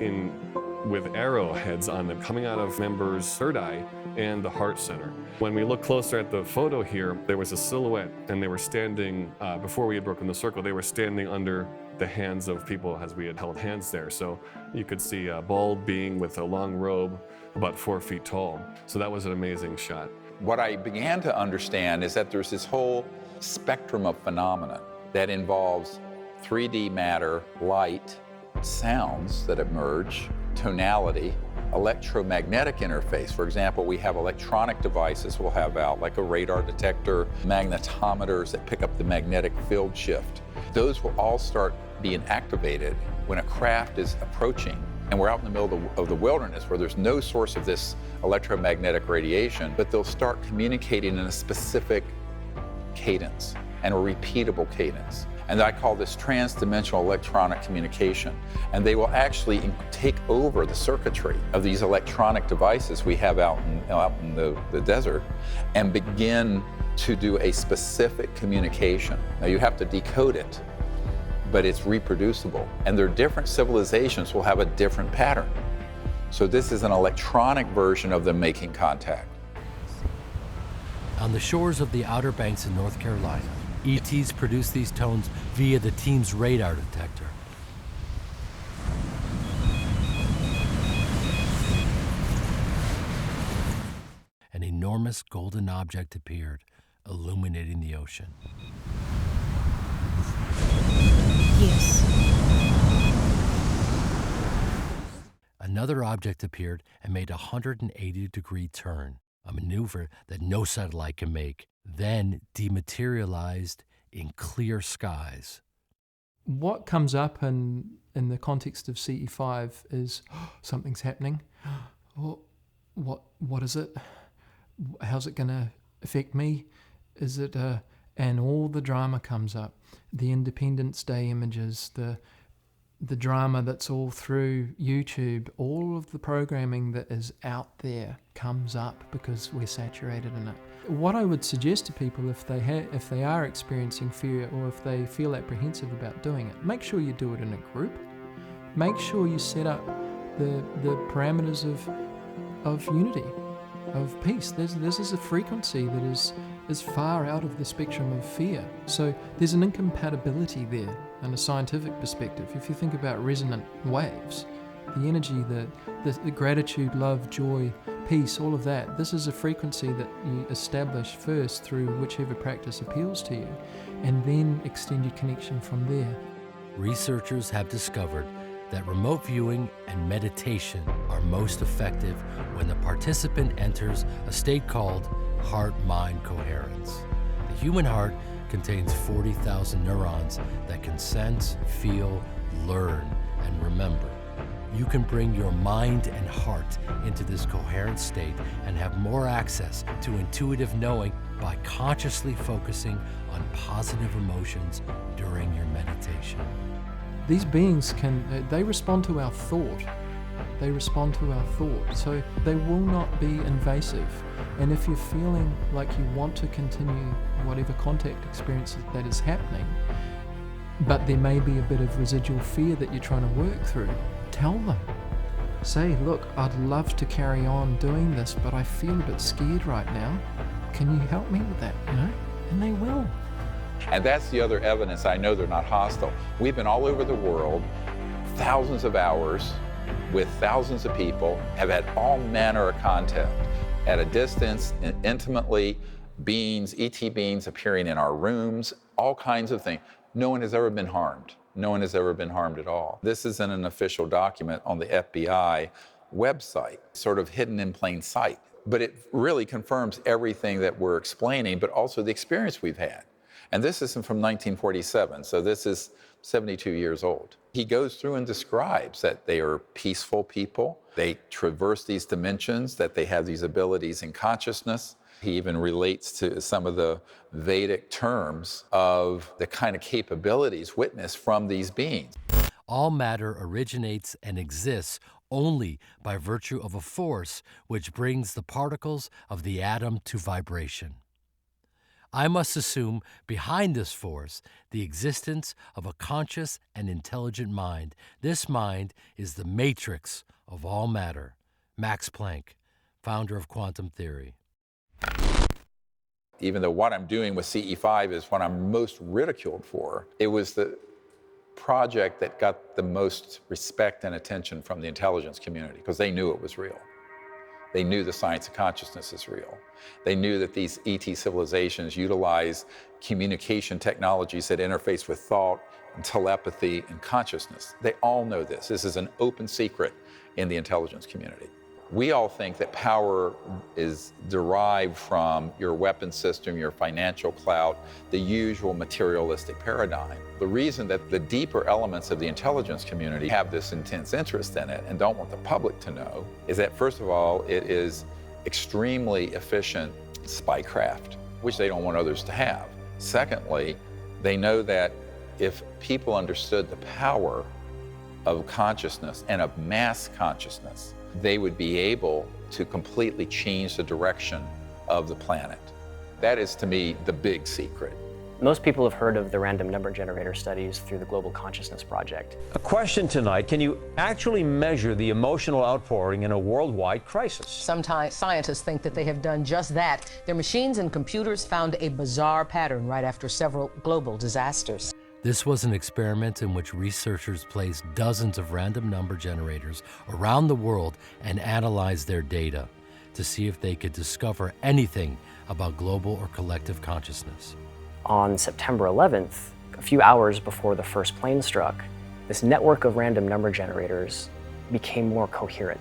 with arrowheads on them coming out of members' third eye and the heart center. When we look closer at the photo here, there was a silhouette and they were standing, before we had broken the circle, they were standing under the hands of people as we had held hands there. So you could see a bald being with a long robe, about 4 feet tall. So that was an amazing shot. What I began to understand is that there's this whole spectrum of phenomena that involves 3D matter, light, sounds that emerge, tonality, electromagnetic interface. For example, we have electronic devices we'll have out, like a radar detector, magnetometers that pick up the magnetic field shift. Those will all start being activated when a craft is approaching. And we're out in the middle of the wilderness where there's no source of this electromagnetic radiation, but they'll start communicating in a specific cadence and a repeatable cadence. And I call this trans-dimensional electronic communication. And they will actually take over the circuitry of these electronic devices we have out in the desert and begin to do a specific communication. Now you have to decode it, but it's reproducible. And their different civilizations will have a different pattern. So this is an electronic version of them making contact. On the shores of the Outer Banks in North Carolina, ETs produce these tones via the team's radar detector. An enormous golden object appeared, illuminating the ocean. Yes. Another object appeared and made a 180-degree turn, a maneuver that no satellite can make, then dematerialized in clear skies. What comes up in the context of CE5 is something's happening. What is it? How's it going to affect me? Is it and all the drama comes up. The Independence Day images, the drama that's all through YouTube, all of the programming that is out there comes up because we're saturated in it. What I would suggest to people if they are experiencing fear or if they feel apprehensive about doing it, make sure you do it in a group. Make sure you set up the parameters of unity, of peace. This is a frequency that is far out of the spectrum of fear. So there's an incompatibility there in a scientific perspective. If you think about resonant waves, the energy, the gratitude, love, joy, peace, all of that, this is a frequency that you establish first through whichever practice appeals to you, and then extend your connection from there. Researchers have discovered that remote viewing and meditation are most effective when the participant enters a state called heart-mind coherence. The human heart contains 40,000 neurons that can sense, feel, learn, and remember. You can bring your mind and heart into this coherent state and have more access to intuitive knowing by consciously focusing on positive emotions during your meditation. These beings they respond to our thought. They respond to our thought, so they will not be invasive. And if you're feeling like you want to continue whatever contact experience that is happening, but there may be a bit of residual fear that you're trying to work through, tell them. Say, look, I'd love to carry on doing this, but I feel a bit scared right now. Can you help me with that, you know? And they will. And that's the other evidence. I know they're not hostile. We've been all over the world, thousands of hours with thousands of people, have had all manner of contact at a distance, intimately, beings, ET beings appearing in our rooms, all kinds of things. No one has ever been harmed. No one has ever been harmed at all. This isn't an official document on the FBI website, sort of hidden in plain sight. But it really confirms everything that we're explaining, but also the experience we've had. And this isn't from 1947, so this is 72 years old. He goes through and describes that they are peaceful people, they traverse these dimensions, that they have these abilities in consciousness. He even relates to some of the Vedic terms of the kind of capabilities witnessed from these beings. All matter originates and exists only by virtue of a force which brings the particles of the atom to vibration. I must assume behind this force the existence of a conscious and intelligent mind. This mind is the matrix of all matter. Max Planck, founder of quantum theory. Even though what I'm doing with CE5 is what I'm most ridiculed for, it was the project that got the most respect and attention from the intelligence community because they knew it was real. They knew the science of consciousness is real. They knew that these ET civilizations utilize communication technologies that interface with thought and telepathy and consciousness. They all know this. This is an open secret in the intelligence community. We all think that power is derived from your weapon system, your financial clout, the usual materialistic paradigm. The reason that the deeper elements of the intelligence community have this intense interest in it and don't want the public to know is that, first of all, it is extremely efficient spycraft, which they don't want others to have. Secondly, they know that if people understood the power of consciousness and of mass consciousness, they would be able to completely change the direction of the planet. That is, to me, the big secret. Most people have heard of the random number generator studies through the Global Consciousness Project. A question tonight, can you actually measure the emotional outpouring in a worldwide crisis? Sometimes scientists think that they have done just that. Their machines and computers found a bizarre pattern right after several global disasters. This was an experiment in which researchers placed dozens of random number generators around the world and analyzed their data to see if they could discover anything about global or collective consciousness. On September 11th, a few hours before the first plane struck, this network of random number generators became more coherent,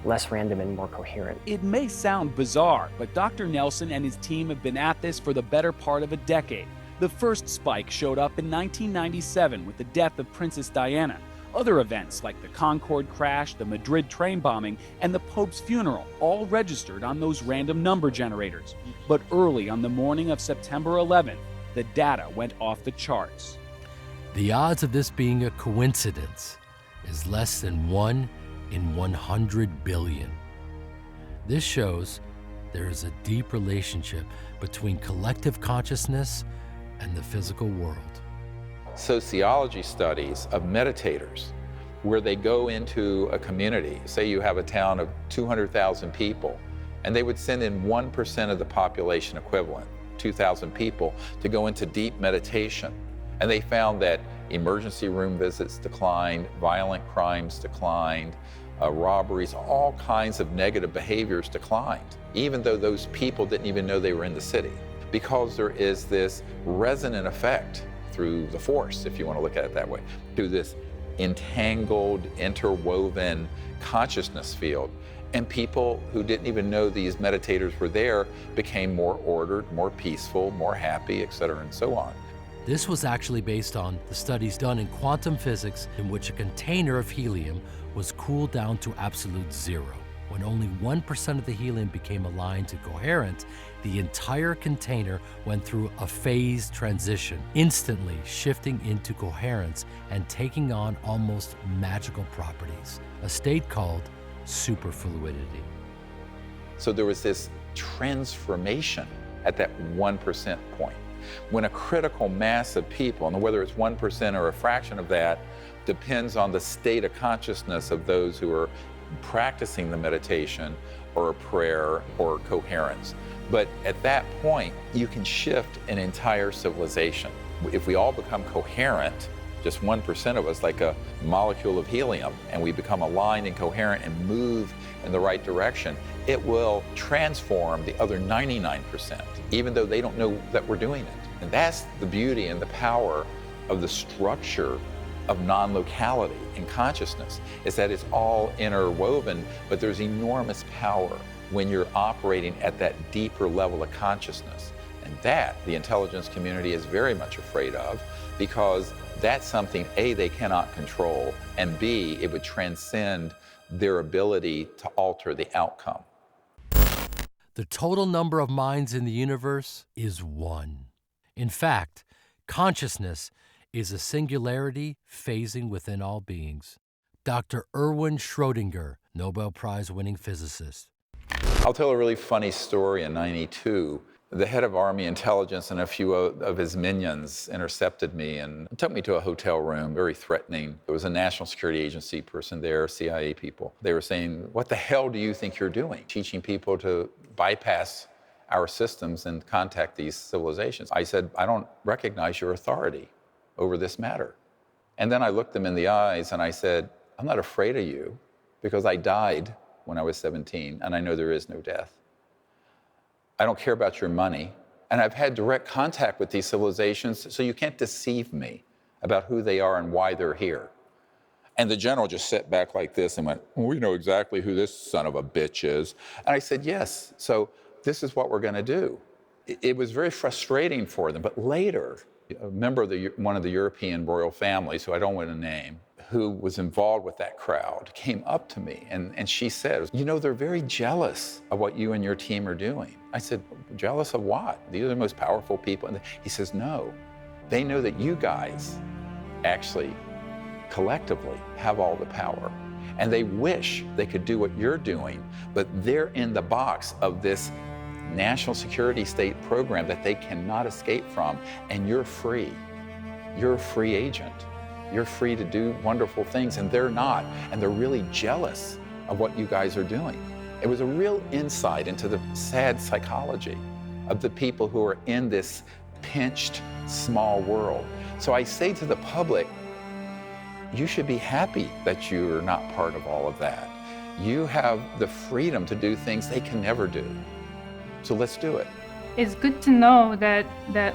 less random and more coherent. It may sound bizarre, but Dr. Nelson and his team have been at this for the better part of a decade. The first spike showed up in 1997 with the death of Princess Diana. Other events like the Concorde crash, the Madrid train bombing, and the Pope's funeral all registered on those random number generators. But early on the morning of September 11th, the data went off the charts. The odds of this being a coincidence is less than 1 in 100 billion. This shows there is a deep relationship between collective consciousness and the physical world. Sociology studies of meditators, where they go into a community, say you have a town of 200,000 people, and they would send in 1% of the population equivalent, 2,000 people, to go into deep meditation. And they found that emergency room visits declined, violent crimes declined, robberies, all kinds of negative behaviors declined, even though those people didn't even know they were in the city. Because there is this resonant effect through the force, if you want to look at it that way, through this entangled, interwoven consciousness field. And people who didn't even know these meditators were there became more ordered, more peaceful, more happy, etc., and so on. This was actually based on the studies done in quantum physics in which a container of helium was cooled down to absolute zero. When only 1% of the helium became aligned to coherent, the entire container went through a phase transition, instantly shifting into coherence and taking on almost magical properties, a state called superfluidity. So there was this transformation at that 1% point. When a critical mass of people, and whether it's 1% or a fraction of that, depends on the state of consciousness of those who are practicing the meditation or a prayer or coherence. But at that point, you can shift an entire civilization. If we all become coherent, just 1% of us, like a molecule of helium, and we become aligned and coherent and move in the right direction, it will transform the other 99%, even though they don't know that we're doing it. And that's the beauty and the power of the structure of non-locality in consciousness, is that it's all interwoven, but there's enormous power when you're operating at that deeper level of consciousness. And that the intelligence community is very much afraid of, because that's something, A, they cannot control, and B, it would transcend their ability to alter the outcome. The total number of minds in the universe is 1. In fact, consciousness is a singularity phasing within all beings. Dr. Erwin Schrödinger, Nobel Prize-winning physicist. I'll tell a really funny story. In '92, the head of Army intelligence and a few of his minions intercepted me and took me to a hotel room, very threatening. There was a National Security Agency person there, CIA people. They were saying, "What the hell do you think you're doing? Teaching people to bypass our systems and contact these civilizations." I said, "I don't recognize your authority over this matter." And then I looked them in the eyes and I said, "I'm not afraid of you, because I died when I was 17 and I know there is no death. I don't care about your money, and I've had direct contact with these civilizations, so you can't deceive me about who they are and why they're here." And the general just sat back like this and went, "Well, we know exactly who this son of a bitch is." And I said, "Yes, so this is what we're going to do." It was very frustrating for them, but later, a member of one of the European royal families, who I don't want to name, who was involved with that crowd, came up to me and she said, "You know, they're very jealous of what you and your team are doing." I said, "Jealous of what? These are the most powerful people." And he says, "No, they know that you guys actually collectively have all the power, and they wish they could do what you're doing, but they're in the box of this national security state program that they cannot escape from, and you're free. You're a free agent. You're free to do wonderful things, and they're not, and they're really jealous of what you guys are doing." It was a real insight into the sad psychology of the people who are in this pinched, small world. So I say to the public, you should be happy that you're not part of all of that. You have the freedom to do things they can never do. So let's do it. It's good to know that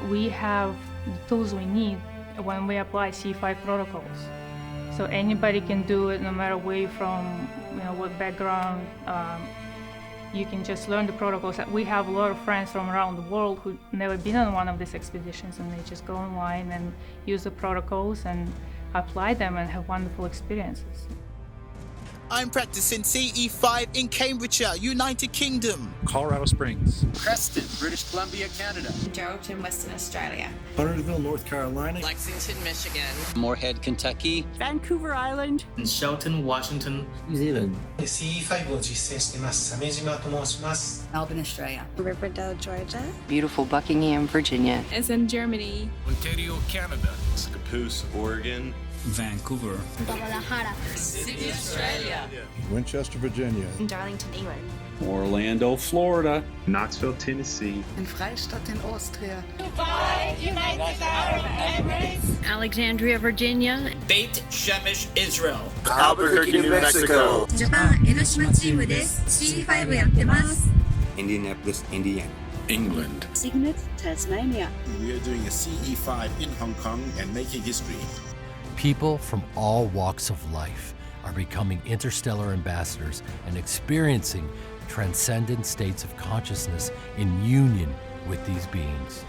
we have the tools we need when we apply C5 protocols. So anybody can do it, no matter where you're from, what background. You can just learn the protocols. We have a lot of friends from around the world who never been on one of these expeditions, and they just go online and use the protocols and apply them and have wonderful experiences. I'm practicing CE5 in Cambridgeshire, United Kingdom. Colorado Springs. Preston, British Columbia, Canada. Geraldton, Western Australia. Huntersville, North Carolina. Lexington, Michigan. Moorhead, Kentucky. Vancouver Island. In Shelton, Washington. New Zealand. CE5 を実践しています鮫島と申します Melbourne, Australia. Riverdale, Georgia. Beautiful Buckingham, Virginia. As in Germany. Ontario, Canada. Scappoose, Oregon. Vancouver. Guadalajara. Sydney, Australia. Winchester, Virginia. In Darlington, England. Orlando, Florida. Knoxville, Tennessee. In Freistadt in Austria. Dubai, United Arab Emirates. Alexandria, Virginia. Beit Shemesh, Israel. Albuquerque, New Mexico. Japan, 江ノ島チームです。C5 やってます。Indianapolis, Indiana. England. Signet, Tasmania. We are doing a CE5 in Hong Kong and making history. People from all walks of life are becoming interstellar ambassadors and experiencing transcendent states of consciousness in union with these beings.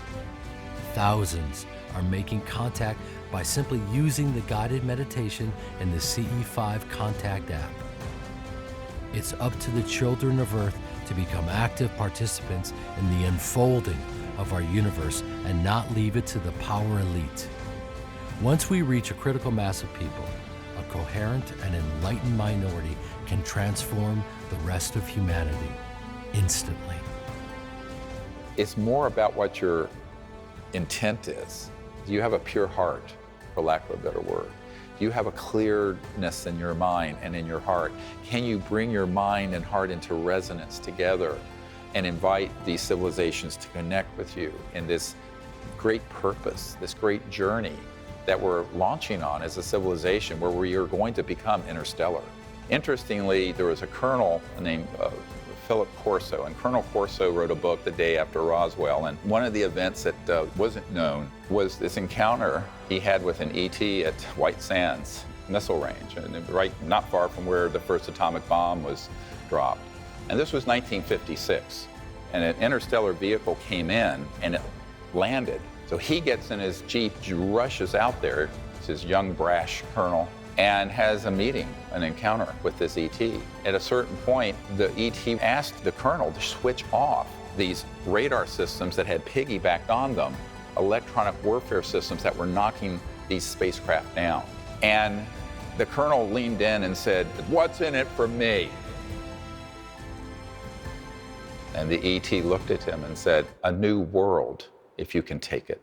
Thousands are making contact by simply using the guided meditation in the CE5 Contact app. It's up to the children of Earth to become active participants in the unfolding of our universe and not leave it to the power elite. Once we reach a critical mass of people, a coherent and enlightened minority can transform the rest of humanity instantly. It's more about what your intent is. Do you have a pure heart, for lack of a better word? Do you have a clearness in your mind and in your heart? Can you bring your mind and heart into resonance together and invite these civilizations to connect with you in this great purpose, this great journey that we're launching on as a civilization where we are going to become interstellar? Interestingly, there was a colonel named Philip Corso, and Colonel Corso wrote a book the day after Roswell, and one of the events that wasn't known was this encounter he had with an ET at White Sands missile range, and right not far from where the first atomic bomb was dropped. And this was 1956, and an interstellar vehicle came in and it landed. So he gets in his Jeep, rushes out there, it's his young, brash colonel, and has a meeting, an encounter with this ET. At a certain point, the ET asked the colonel to switch off these radar systems that had piggybacked on them, electronic warfare systems that were knocking these spacecraft down. And the colonel leaned in and said, "What's in it for me?" And the ET looked at him and said, "A new world, if you can take it."